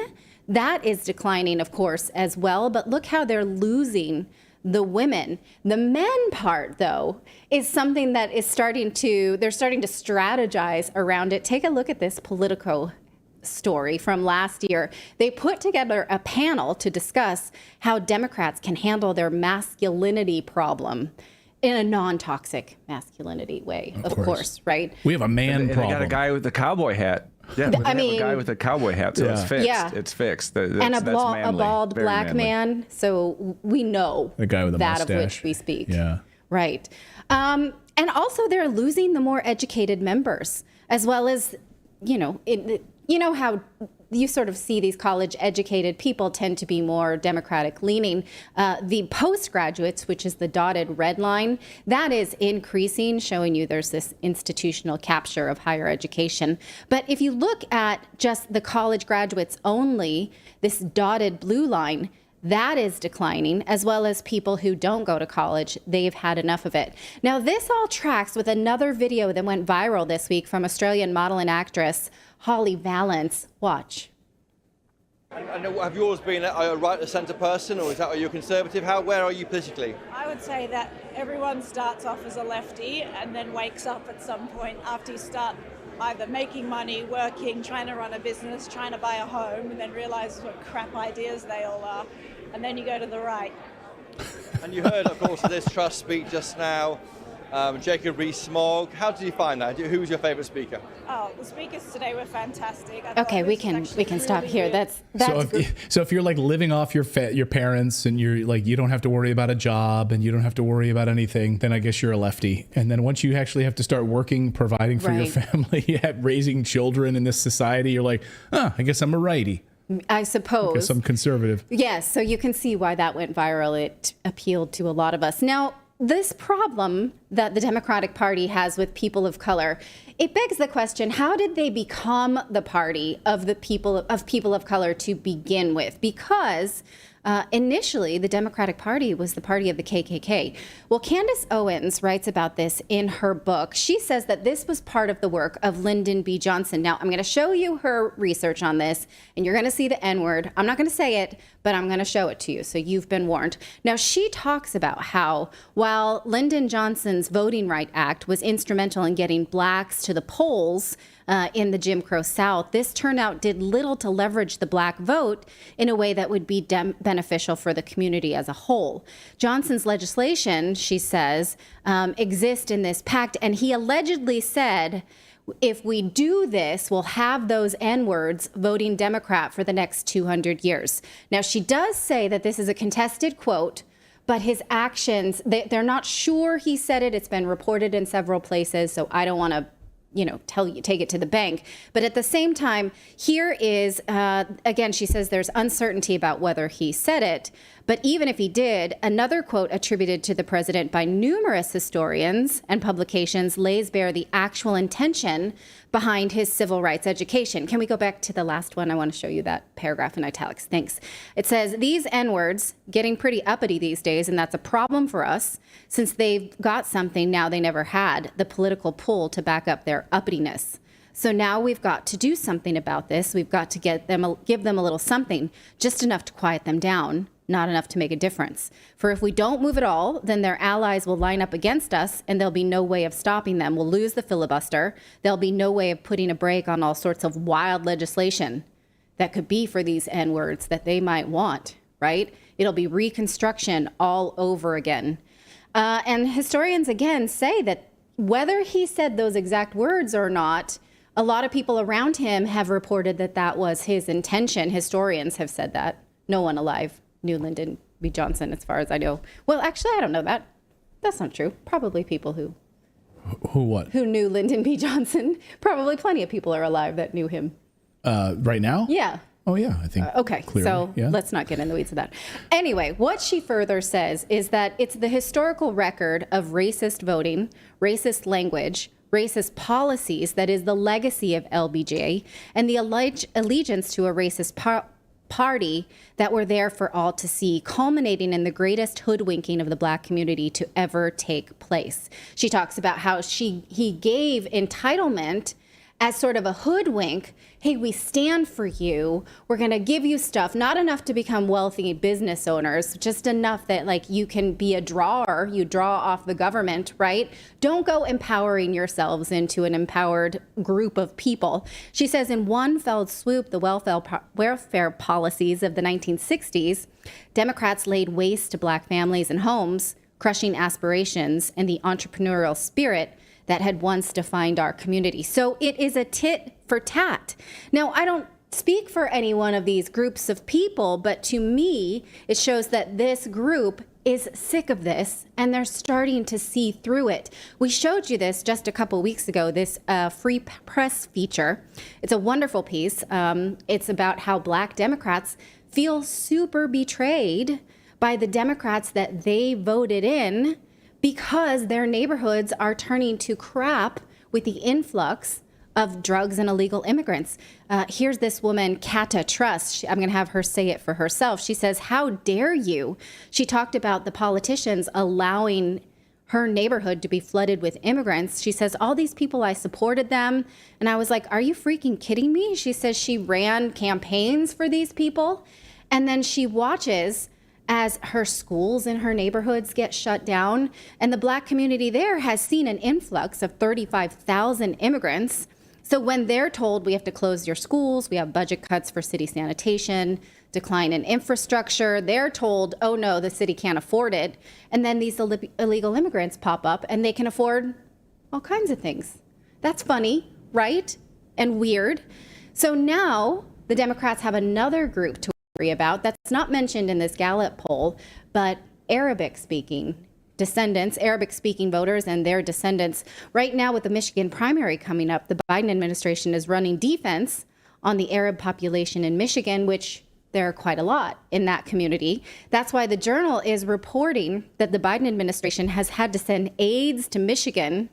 That is declining, of course, as well. But look how they're losing the women. The men part, though, is something that is they're starting to strategize around it. Take a look at this Politico story from last year. They put together a panel to discuss how Democrats can handle their masculinity problem in a non-toxic masculinity way, of course, right? We have a man and problem. They got a guy with a cowboy hat. Yeah, I they have a guy with a cowboy hat, so it's fixed. Yeah. It's fixed. And a bald Very black manly. man, so we know The guy with the that of mustache. which we speak. Yeah. Right. And also they're losing the more educated members, as well as, you know how you sort of see these college educated people tend to be more Democratic leaning. The postgraduates, which is the dotted red line, that is increasing, showing you there's this institutional capture of higher education. But if you look at just the college graduates only, this dotted blue line, that is declining, as well as people who don't go to college. They've had enough of it. Now, this all tracks with another video that went viral this week from Australian model and actress Holly Valance. Watch. And have you always been a right-of-centre person, or are you a conservative? Where are you politically? I would say that everyone starts off as a lefty and then wakes up at some point after you start either making money, working, trying to run a business, trying to buy a home, and then realize what crap ideas they all are, and then you go to the right. And you heard, of course, this trust speech just now, Jacob Rees-Mogg. How did you find that? Who was your favourite speaker? Oh, the speakers today were fantastic. Okay, we can stop here. That's so if you're like living off your parents and you're like you don't have to worry about a job and you don't have to worry about anything, then I guess you're a lefty. And then once you actually have to start working, providing for your family, raising children in this society, you're like, I guess I'm a righty. I suppose. I guess I'm conservative. Yes, so you can see why that went viral. It appealed to a lot of us. Now, this problem that the Democratic Party has with people of color, it begs the question, how did they become the party of the people of color to begin with? Because initially, the Democratic Party was the party of the KKK. Well, Candace Owens writes about this in her book. She says that this was part of the work of Lyndon B. Johnson. Now, I'm going to show you her research on this, and you're going to see the N-word. I'm not going to say it, but I'm going to show it to you, so you've been warned. Now, she talks about how while Lyndon Johnson's Voting Rights Act was instrumental in getting blacks to the polls in the Jim Crow South, this turnout did little to leverage the black vote in a way that would be beneficial for the community as a whole. Johnson's legislation, she says, exists in this pact, and he allegedly said, if we do this, we'll have those N-words voting Democrat for the next 200 years. Now, she does say that this is a contested quote, but his actions, they're not sure he said it. It's been reported in several places, so I don't want to take it to the bank. But at the same time, here is, again, she says there's uncertainty about whether he said it. But even if he did, another quote attributed to the president by numerous historians and publications lays bare the actual intention behind his civil rights education. Can we go back to the last one? I want to show you that paragraph in italics. Thanks. It says, these N-words getting pretty uppity these days, and that's a problem for us since they've got something now they never had, the political pull to back up their uppityness. So now we've got to do something about this. We've got to give them a little something, just enough to quiet them down, not enough to make a difference. For if we don't move at all, then their allies will line up against us and there'll be no way of stopping them. We'll lose the filibuster. There'll be no way of putting a brake on all sorts of wild legislation that could be for these N-words that they might want, right? It'll be Reconstruction all over again. And historians, again, say that whether he said those exact words or not, a lot of people around him have reported that that was his intention. Historians have said that. No one alive knew Lyndon B. Johnson, as far as I know. Well, actually, I don't know that. That's not true. Probably people who knew Lyndon B. Johnson. Probably plenty of people are alive that knew him. Right now? Yeah. Oh, yeah, I think. Okay, clearly, so yeah. Let's not get in the weeds of that. Anyway, what she further says is that it's the historical record of racist voting, racist language, racist policies that is the legacy of LBJ, and the allegiance to a racist party that were there for all to see, culminating in the greatest hoodwinking of the black community to ever take place. She talks about how he gave entitlement as sort of a hoodwink. Hey, we stand for you. We're going to give you stuff, not enough to become wealthy business owners, just enough that like you can be a drawer. You draw off the government, right? Don't go empowering yourselves into an empowered group of people. She says in one fell swoop, the welfare policies of the 1960s, Democrats laid waste to Black families and homes, crushing aspirations and the entrepreneurial spirit that had once defined our community. So it is a tit for tat. Now, I don't speak for any one of these groups of people, but to me, it shows that this group is sick of this and they're starting to see through it. We showed you this just a couple weeks ago, this free press feature. It's a wonderful piece. It's about how Black Democrats feel super betrayed by the Democrats that they voted in because their neighborhoods are turning to crap with the influx of drugs and illegal immigrants. Here's this woman, Kata Trust. I'm going to have her say it for herself. She says, "How dare you?" She talked about the politicians allowing her neighborhood to be flooded with immigrants. She says, all these people, I supported them. And I was like, are you freaking kidding me? She says she ran campaigns for these people. And then she watches as her schools in her neighborhoods get shut down. And the Black community there has seen an influx of 35,000 immigrants. So when they're told we have to close your schools, we have budget cuts for city sanitation, decline in infrastructure, they're told, oh no, the city can't afford it. And then these illegal immigrants pop up and they can afford all kinds of things. That's funny, right? And weird. So now the Democrats have another group to worry about that's not mentioned in this Gallup poll, but Arabic-speaking descendants, Arabic-speaking voters and their descendants. Right now with the Michigan primary coming up, the Biden administration is running defense on the Arab population in Michigan, which there are quite a lot in that community. That's why the Journal is reporting that the Biden administration has had to send aides to Michigan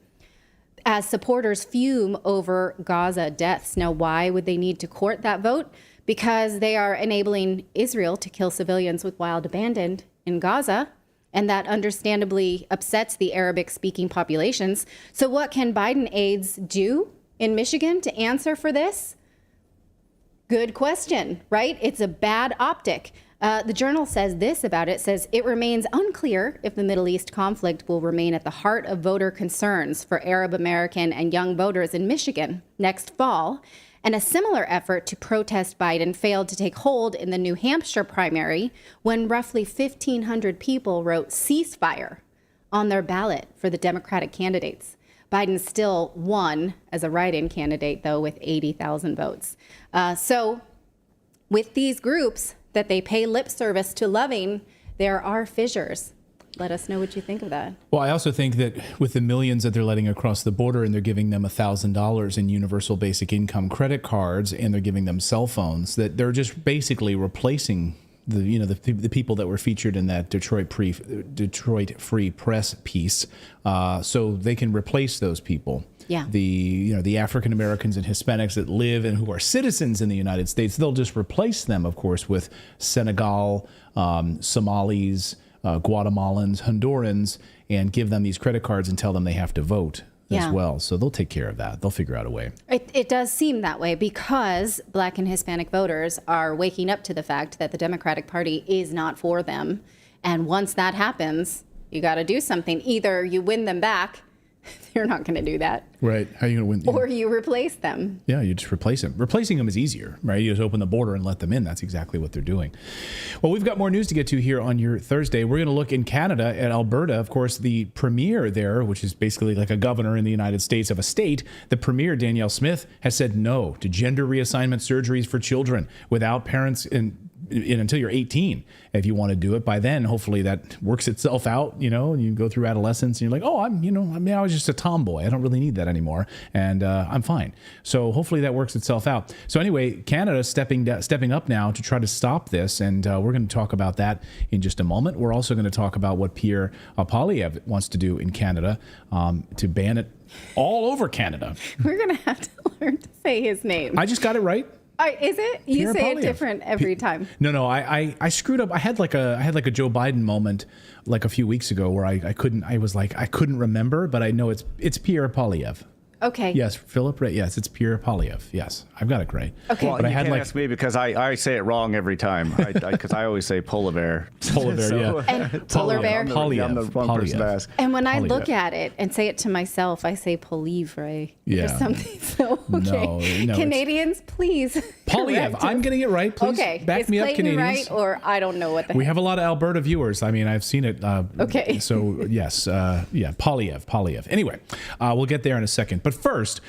as supporters fume over Gaza deaths. Now, why would they need to court that vote? Because they are enabling Israel to kill civilians with wild abandon in Gaza, and that understandably upsets the Arabic-speaking populations. So what can Biden aides do in Michigan to answer for this? Good question, right? It's a bad optic. The Journal says this about it, says it remains unclear if the Middle East conflict will remain at the heart of voter concerns for Arab American and young voters in Michigan next fall. And a similar effort to protest Biden failed to take hold in the New Hampshire primary when roughly 1,500 people wrote ceasefire on their ballot for the Democratic candidates. Biden still won as a write-in candidate, though, with 80,000 votes. So with these groups that they pay lip service to loving, there are fissures. Let us know what you think of that. Well, I also think that with the millions that they're letting across the border and they're giving them $1,000 in universal basic income credit cards and they're giving them cell phones, that they're just basically replacing the people that were featured in that Detroit Free Press piece, so they can replace those people. Yeah. The African Americans and Hispanics that live and who are citizens in the United States, they'll just replace them, of course, with Senegal, Somalis, Guatemalans, Hondurans, and give them these credit cards and tell them they have to vote as well. So they'll take care of that. They'll figure out a way. It does seem that way because Black and Hispanic voters are waking up to the fact that the Democratic Party is not for them. And once that happens, you got to do something. Either you win them back. You're not going to do that. Right. How are you going to win? Or you replace them. Yeah, you just replace them. Replacing them is easier, right? You just open the border and let them in. That's exactly what they're doing. Well, we've got more news to get to here on your Thursday. We're going to look in Canada at Alberta. Of course, the premier there, which is basically like a governor in the United States of a state, the premier, Danielle Smith, has said no to gender reassignment surgeries for children without parents until you're 18, if you want to do it. By then, hopefully that works itself out, and you go through adolescence and you're like, oh, I was just a tomboy. I don't really need that anymore. And I'm fine. So hopefully that works itself out. So anyway, Canada stepping up now to try to stop this. And we're going to talk about that in just a moment. We're also going to talk about what Pierre Poilievre wants to do in Canada to ban it all over Canada. We're going to have to learn to say his name. I just got it right. Is it? You Pierre say Poilievre. it different every time. No, I screwed up. I had like a Joe Biden moment like a few weeks ago where I couldn't remember, but I know it's Pierre Poilievre. Okay. Yes, Philip. Right. Yes, it's Pierre Polyev. Yes, I've got it right. Okay. Well, but I you had can't like ask me because I say it wrong every time. Because I always say polar bear. Polar bear, yeah. And polar bear. I'm the wrong person to ask. And when I Polyev. look at it and say it to myself, I say Polivre Yeah. or something. So, okay. No, Canadians, please. Polyev. correct I'm us. getting it right. Please Okay. back Is me up, Clayton Canadians. right, or I don't know what the We heck. have a lot of Alberta viewers. I mean, I've seen it. Okay. So yes, Polyev. Anyway, we'll get there in a second. But first,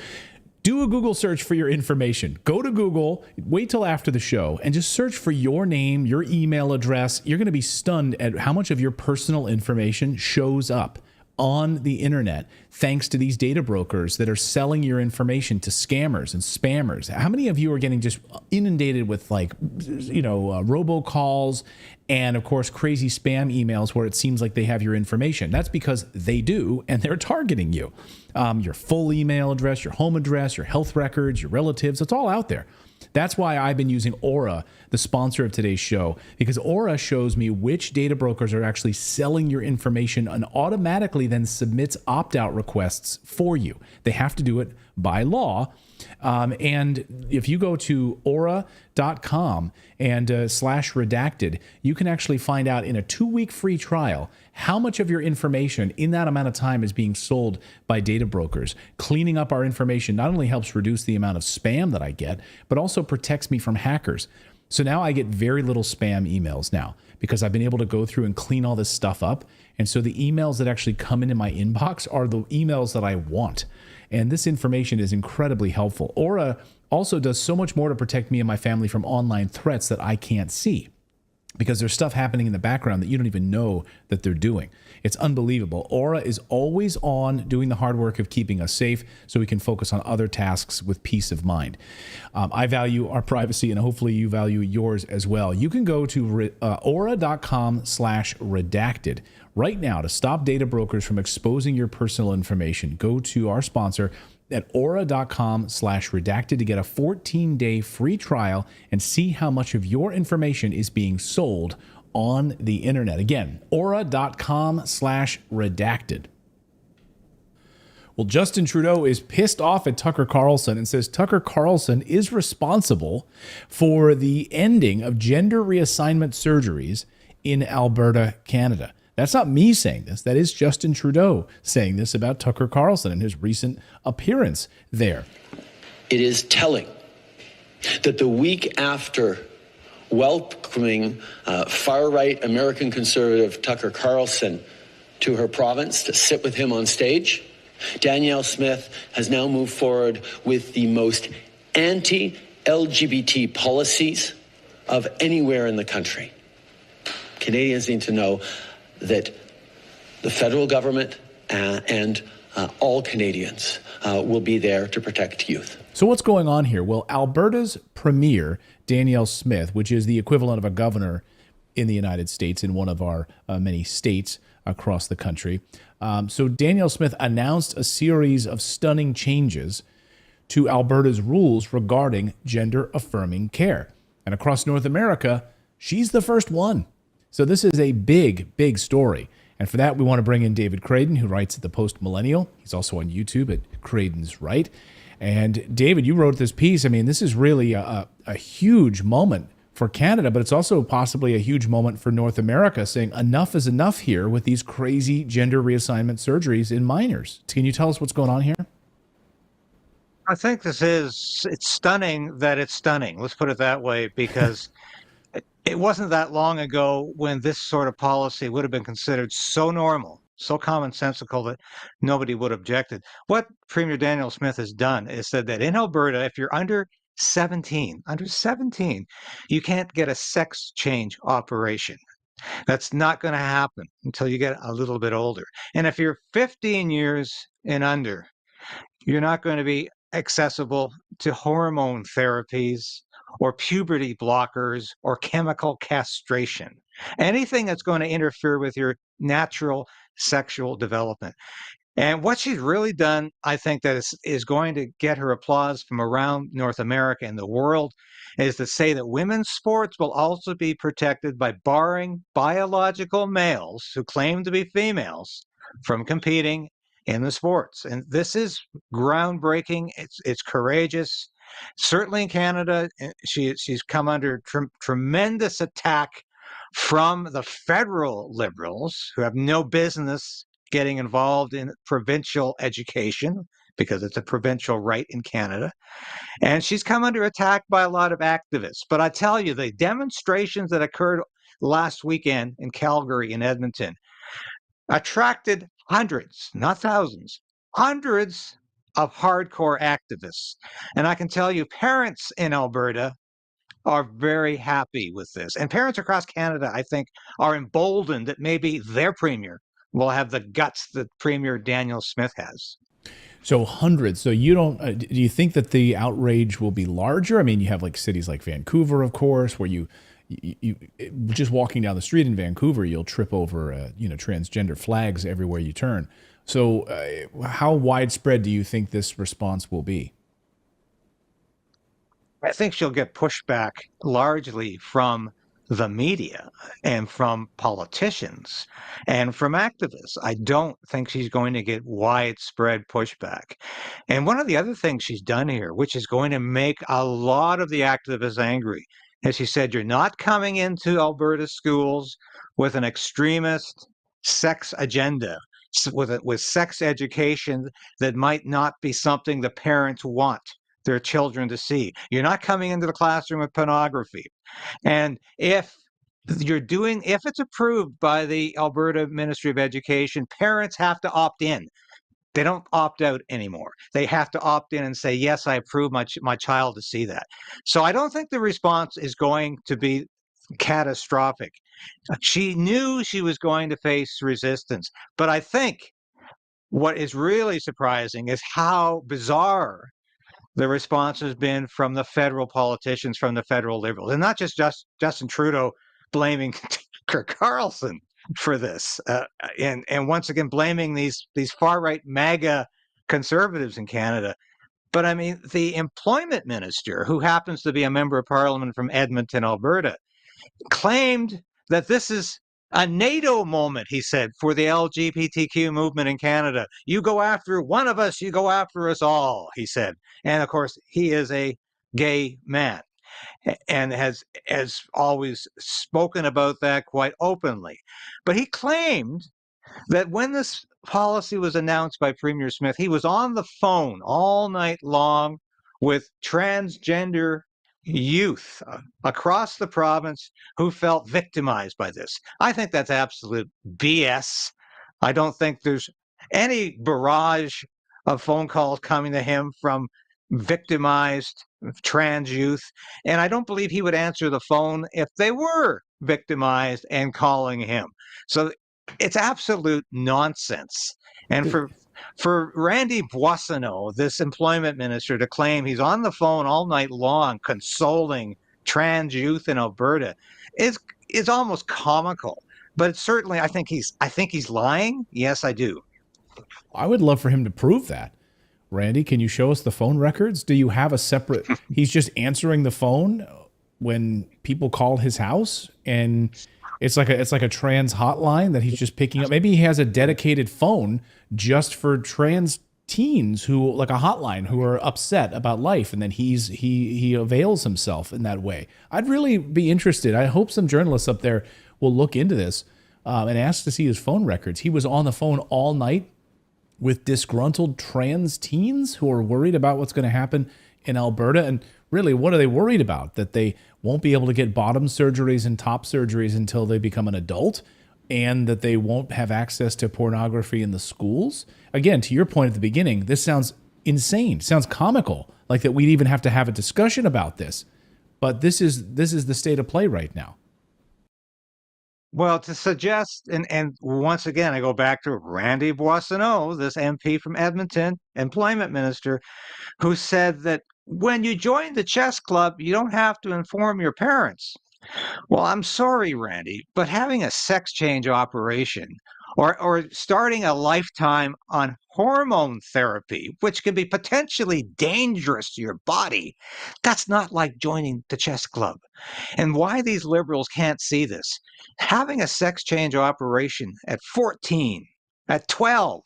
do a Google search for your information. Go to Google, wait till after the show, and just search for your name, your email address. You're going to be stunned at how much of your personal information shows up on the internet thanks to these data brokers that are selling your information to scammers and spammers. How many of you are getting just inundated with robocalls and of course crazy spam emails where it seems like they have your information? That's because they do, and they're targeting you. Your full email address, your home address, your health records, your relatives, it's all out there. That's why I've been using Aura, the sponsor of today's show, because Aura shows me which data brokers are actually selling your information and automatically then submits opt-out requests for you. They have to do it by law. And if you go to aura.com and /redacted, you can actually find out in a 2-week free trial how much of your information in that amount of time is being sold by data brokers. Cleaning up our information not only helps reduce the amount of spam that I get, but also protects me from hackers. So now I get very little spam emails now because I've been able to go through and clean all this stuff up. And so the emails that actually come into my inbox are the emails that I want. And this information is incredibly helpful. Aura also does so much more to protect me and my family from online threats that I can't see, because there's stuff happening in the background that you don't even know that they're doing. It's unbelievable. Aura is always on doing the hard work of keeping us safe so we can focus on other tasks with peace of mind. I value our privacy, and hopefully you value yours as well. You can go to aura.com/redacted right now to stop data brokers from exposing your personal information. Go to our sponsor at aura.com/redacted to get a 14-day free trial and see how much of your information is being sold on the internet. Again, aura.com/redacted. Well, Justin Trudeau is pissed off at Tucker Carlson and says Tucker Carlson is responsible for the ending of gender reassignment surgeries in Alberta, Canada. That's not me saying this. That is Justin Trudeau saying this about Tucker Carlson and his recent appearance there. It is telling that the week after welcoming far-right American conservative Tucker Carlson to her province to sit with him on stage, Danielle Smith has now moved forward with the most anti-LGBT policies of anywhere in the country. Canadians need to know that the federal government and all Canadians will be there to protect youth. So what's going on here? Well, Alberta's Premier, Danielle Smith, which is the equivalent of a governor in the United States in one of our many states across the country. So Danielle Smith announced a series of stunning changes to Alberta's rules regarding gender-affirming care. And across North America, she's the first one. So this is a big, big story. And for that, we want to bring in David Craden, who writes at the Post Millennial. He's also on YouTube at Craden's Right. And David, you wrote this piece. I mean, this is really a huge moment for Canada, but it's also possibly a huge moment for North America, saying enough is enough here with these crazy gender reassignment surgeries in minors. Can you tell us what's going on here? I think it's stunning that it's stunning. Let's put it that way, because it wasn't that long ago when this sort of policy would have been considered so normal, so commonsensical that nobody would have objected. What Premier Danielle Smith has done is said that in Alberta, if you're under 17, you can't get a sex change operation. That's not going to happen until you get a little bit older. And if you're 15 years and under, you're not going to be accessible to hormone therapies or puberty blockers or chemical castration. Anything that's going to interfere with your natural sexual development. And what she's really done, I think that is going to get her applause from around North America and the world, is to say that women's sports will also be protected by barring biological males who claim to be females from competing in the sports. And this is groundbreaking. It's courageous. Certainly in Canada, she's come under tremendous attack from the federal Liberals who have no business getting involved in provincial education because it's a provincial right in Canada. And she's come under attack by a lot of activists. But I tell you, the demonstrations that occurred last weekend in Calgary and Edmonton attracted hundreds, not thousands, hundreds of hardcore activists. And I can tell you, parents in Alberta are very happy with this. And parents across Canada, I think, are emboldened that maybe their premier will have the guts that Premier Daniel Smith has. So hundreds. So you don't, do you think that the outrage will be larger? I mean, you have like cities like Vancouver, of course, where you just walking down the street in Vancouver, you'll trip over, transgender flags everywhere you turn. So how widespread do you think this response will be? I think she'll get pushback largely from the media and from politicians and from activists. I don't think she's going to get widespread pushback. And one of the other things she's done here, which is going to make a lot of the activists angry, as she said, you're not coming into Alberta schools with an extremist sex agenda, with sex education that might not be something the parents want their children to see. You're not coming into the classroom with pornography. And if it's approved by the Alberta Ministry of Education, parents have to opt in. They don't opt out anymore. They have to opt in and say, yes, I approve my child to see that. So I don't think the response is going to be catastrophic. She knew she was going to face resistance. But I think what is really surprising is how bizarre the response has been from the federal politicians, from the federal Liberals, and not just Justin Trudeau blaming Tucker Carlson for this, and once again blaming these far-right MAGA conservatives in Canada. But I mean, the employment minister, who happens to be a member of parliament from Edmonton, Alberta, claimed that this is a NATO moment, he said, for the LGBTQ movement in Canada. You go after one of us, you go after us all, he said. And of course, he is a gay man and has always spoken about that quite openly. But he claimed that when this policy was announced by Premier Smith, he was on the phone all night long with transgender youth across the province who felt victimized by this. I think that's absolute BS. I don't think there's any barrage of phone calls coming to him from victimized trans youth. And I don't believe he would answer the phone if they were victimized and calling him. So it's absolute nonsense. And for Randy Boissonnault, this employment minister, to claim he's on the phone all night long consoling trans youth in Alberta is almost comical. But certainly, I think he's lying. Yes, I do. I would love for him to prove that. Randy, can you show us the phone records? Do you have a separate? He's just answering the phone when people call his house, and it's like a trans hotline that he's just picking up. Maybe he has a dedicated phone just for trans teens, who, like a hotline, who are upset about life, and then he avails himself in that way. I'd really be interested. I hope some journalists up there will look into this and ask to see his phone records. He was on the phone all night with disgruntled trans teens who are worried about what's going to happen in Alberta. And really, what are they worried about? That they won't be able to get bottom surgeries and top surgeries until they become an adult, and that they won't have access to pornography in the schools? Again, to your point at the beginning, this sounds insane. It sounds comical, like that we'd even have to have a discussion about this. But this is the state of play right now. Well, to suggest, and once again, I go back to Randy Boissonnault, this MP from Edmonton, employment minister, who said that when you join the chess club, you don't have to inform your parents. Well, I'm sorry, Randy, but having a sex change operation or starting a lifetime on hormone therapy, which can be potentially dangerous to your body, that's not like joining the chess club. And why these liberals can't see this? Having a sex change operation at 14, at 12,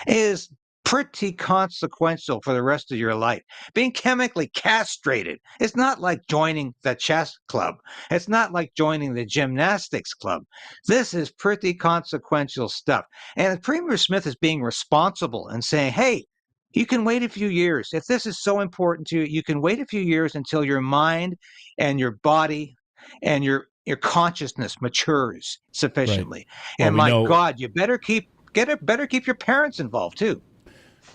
is pretty consequential for the rest of your life. Being chemically castrated, it's not like joining the chess club. It's not like joining the gymnastics club. This is pretty consequential stuff. And Premier Smith is being responsible and saying, hey, you can wait a few years. If this is so important to you, you can wait a few years until your mind and your body and your consciousness matures sufficiently. Well, And we my know- God, you better keep your parents involved too.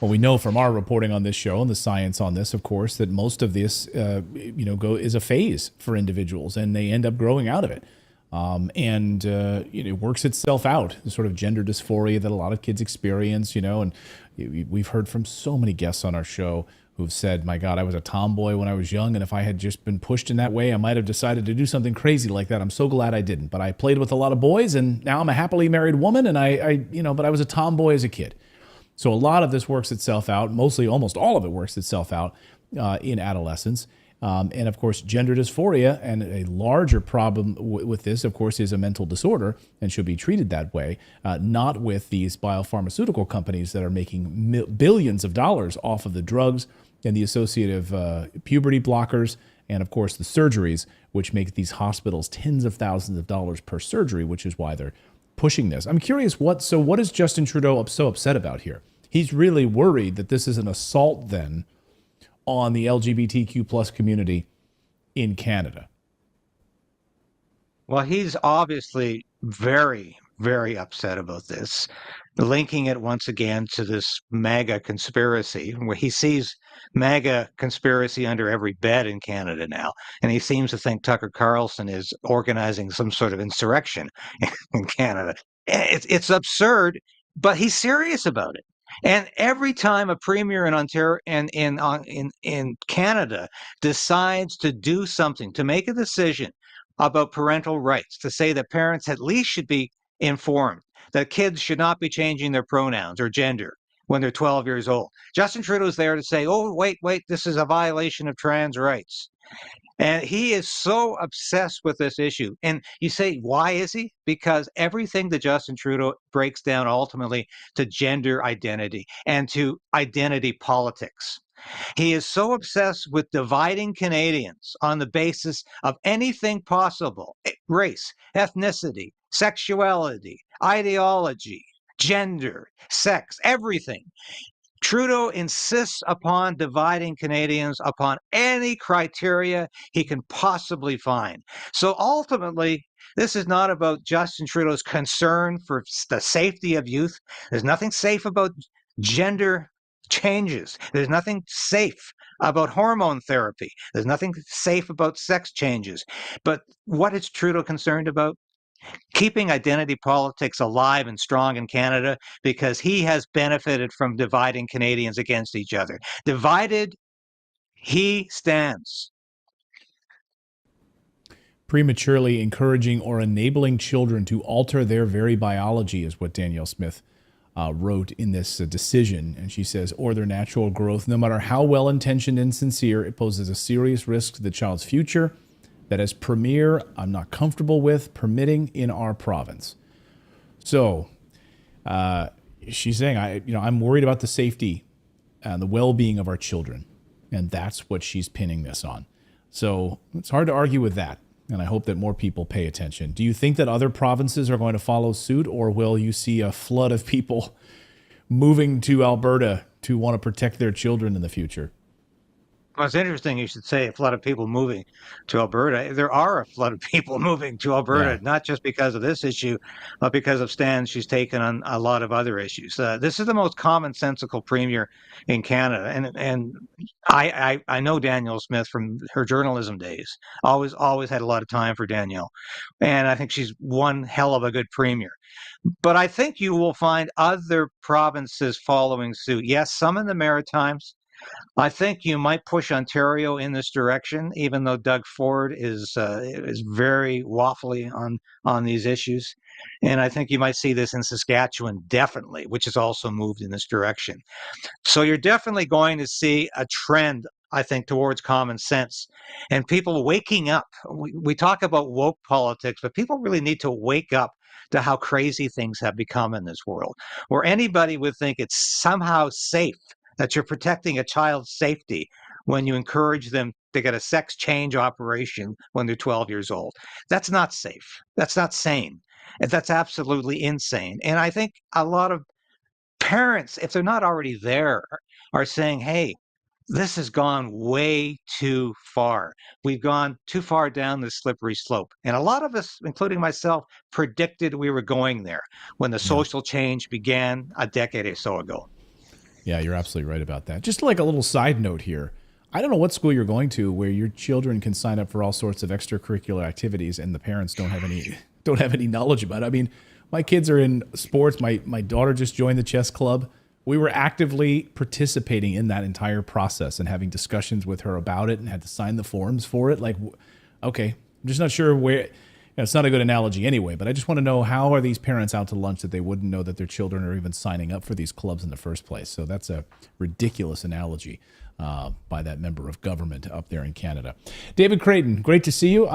Well, we know from our reporting on this show and the science on this, of course, that most of this, is a phase for individuals, and they end up growing out of it. It works itself out, the sort of gender dysphoria that a lot of kids experience, and we've heard from so many guests on our show who've said, my God, I was a tomboy when I was young, and if I had just been pushed in that way, I might have decided to do something crazy like that. I'm so glad I didn't. But I played with a lot of boys, and now I'm a happily married woman, and but I was a tomboy as a kid. So a lot of this works itself out, almost all of it works itself out in adolescence. And of course, gender dysphoria, and a larger problem with this, of course, is a mental disorder and should be treated that way, not with these biopharmaceutical companies that are making billions of dollars off of the drugs and the associative puberty blockers, and of course the surgeries, which make these hospitals tens of thousands of dollars per surgery, which is why they're pushing this. I'm curious, what is Justin Trudeau so upset about here? He's really worried that this is an assault then on the LGBTQ plus community in Canada. Well, he's obviously very, very upset about this, linking it once again to this MAGA conspiracy, where he sees MAGA conspiracy under every bed in Canada now. And he seems to think Tucker Carlson is organizing some sort of insurrection in Canada. It's absurd, but he's serious about it. And every time a premier in Ontario and in Canada decides to do something, to make a decision about parental rights, to say that parents at least should be informed, that kids should not be changing their pronouns or gender when they're 12 years old, Justin Trudeau's there to say, oh, wait, this is a violation of trans rights. And he is so obsessed with this issue. And you say, why is he? Because everything that Justin Trudeau breaks down ultimately to gender identity and to identity politics. He is so obsessed with dividing Canadians on the basis of anything possible: race, ethnicity, sexuality, ideology, gender, sex, everything. Trudeau insists upon dividing Canadians upon any criteria he can possibly find. So ultimately, this is not about Justin Trudeau's concern for the safety of youth. There's nothing safe about gender changes. There's nothing safe about hormone therapy. There's nothing safe about sex changes. But what is Trudeau concerned about? Keeping identity politics alive and strong in Canada, because he has benefited from dividing Canadians against each other. Divided, he stands. Prematurely encouraging or enabling children to alter their very biology is what Danielle Smith wrote in this decision. And she says, or their natural growth, no matter how well-intentioned and sincere, it poses a serious risk to the child's future that as Premier, I'm not comfortable with permitting in our province. So she's saying, I'm worried about the safety and the well-being of our children. And that's what she's pinning this on. So it's hard to argue with that. And I hope that more people pay attention. Do you think that other provinces are going to follow suit, or will you see a flood of people moving to Alberta to want to protect their children in the future? Well, it's interesting you should say a flood of people moving to Alberta. There are a flood of people moving to Alberta, not just because of this issue, but because of stands she's taken on a lot of other issues. This is the most commonsensical premier in Canada. And I know Danielle Smith from her journalism days. Always had a lot of time for Danielle. And I think she's one hell of a good premier. But I think you will find other provinces following suit. Yes, some in the Maritimes. I think you might push Ontario in this direction, even though Doug Ford is very waffly on these issues. And I think you might see this in Saskatchewan, definitely, which has also moved in this direction. So you're definitely going to see a trend, I think, towards common sense and people waking up. We talk about woke politics, but people really need to wake up to how crazy things have become in this world, where anybody would think it's somehow safe, that you're protecting a child's safety when you encourage them to get a sex change operation when they're 12 years old. That's not safe. That's not sane. And that's absolutely insane. And I think a lot of parents, if they're not already there, are saying, hey, this has gone way too far. We've gone too far down this slippery slope. And a lot of us, including myself, predicted we were going there when the social change began a decade or so ago. Yeah, you're absolutely right about that. Just like a little side note here. I don't know what school you're going to where your children can sign up for all sorts of extracurricular activities and the parents don't have any knowledge about it. I mean, my kids are in sports. My daughter just joined the chess club. We were actively participating in that entire process and having discussions with her about it and had to sign the forms for it. Like, okay, I'm just not sure where. It's not a good analogy anyway, but I just want to know, how are these parents out to lunch that they wouldn't know that their children are even signing up for these clubs in the first place? So that's a ridiculous analogy by that member of government up there in Canada. David Creighton, great to see you.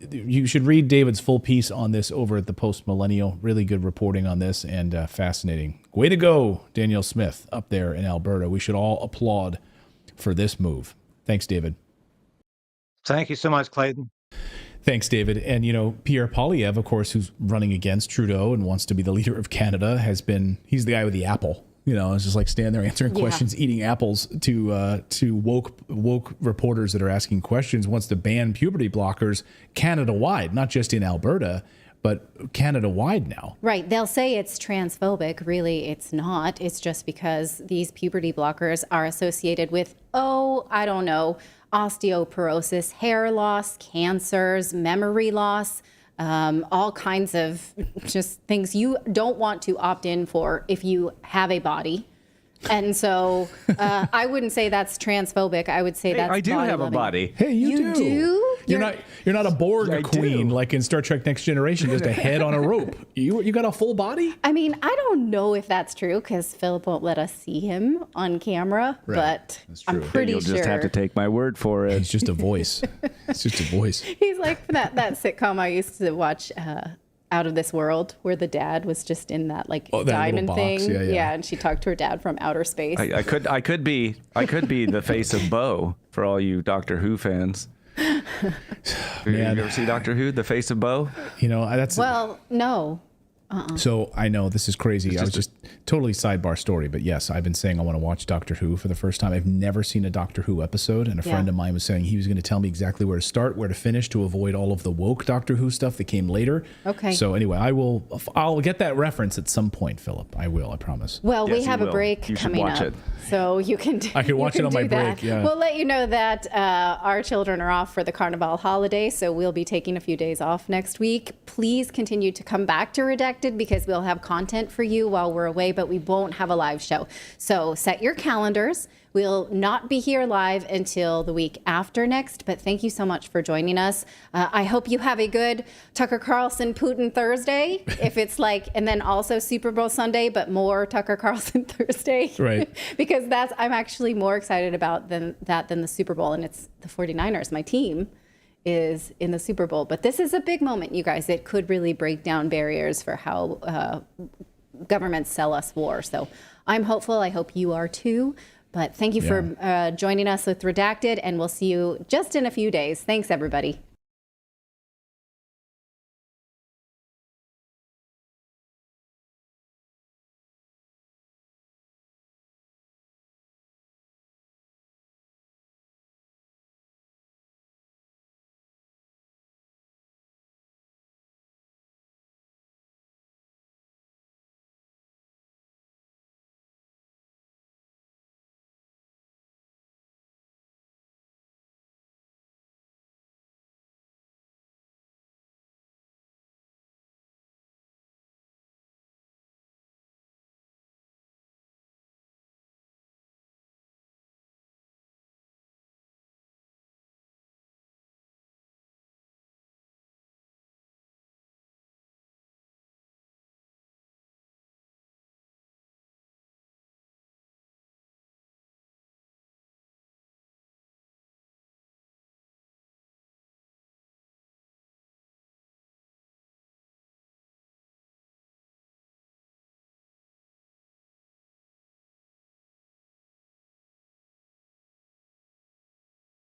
You should read David's full piece on this over at the Post Millennial. Really good reporting on this and fascinating. Way to go, Danielle Smith, up there in Alberta. We should all applaud for this move. Thanks, David. Thank you so much, Clayton. Thanks, David. And, Pierre Poilievre, of course, who's running against Trudeau and wants to be the leader of Canada, he's the guy with the apple. It's just like standing there answering questions, eating apples to woke reporters that are asking questions. Wants to ban puberty blockers Canada-wide, not just in Alberta, but Canada-wide now. Right. They'll say it's transphobic. Really, it's not. It's just because these puberty blockers are associated with, I don't know, osteoporosis, hair loss, cancers, memory loss, all kinds of just things you don't want to opt in for if you have a body. And so I wouldn't say that's transphobic. I would say that's I do have a body. Hey, you do? You're not a Borg queen like in Star Trek Next Generation, just a head on a rope. You got a full body? I mean, I don't know if that's true because Philip won't let us see him on camera, but I'm pretty You'll sure. just have to take my word for it. It's just a voice. It's just a voice. He's like that sitcom I used to watch, Out of This World, where the dad was just in that that diamond little box. thing. Yeah, and she talked to her dad from outer space. I could be the face of Bo for all you Doctor Who fans. You ever see Doctor Who, the face of Bo? That's no. So I know this is crazy. I was just totally sidebar story, but yes, I've been saying I want to watch Doctor Who for the first time. I've never seen a Doctor Who episode, and a friend of mine was saying he was going to tell me exactly where to start, where to finish, to avoid all of the woke Doctor Who stuff that came later. Okay. So anyway, I'll get that reference at some point, Philip. I will. I promise. Well, we have a break coming up, so you can. I can watch it on my break. Yeah. We'll let you know that our children are off for the Carnival holiday, so we'll be taking a few days off next week. Please continue to come back to Redacted because we'll have content for you while we're away, but we won't have a live show. So set your calendars. We'll not be here live until the week after next, but thank you so much for joining us. I hope you have a good Tucker Carlson Putin Thursday, if it's and then also Super Bowl Sunday, but more Tucker Carlson Thursday. Right. Because I'm actually more excited about than the Super Bowl, and it's the 49ers, my team, is in the Super Bowl. But this is a big moment, you guys. It could really break down barriers for how governments sell us war. So I'm hopeful. I hope you are too. But thank you for joining us with Redacted, and we'll see you just in a few days. Thanks, everybody.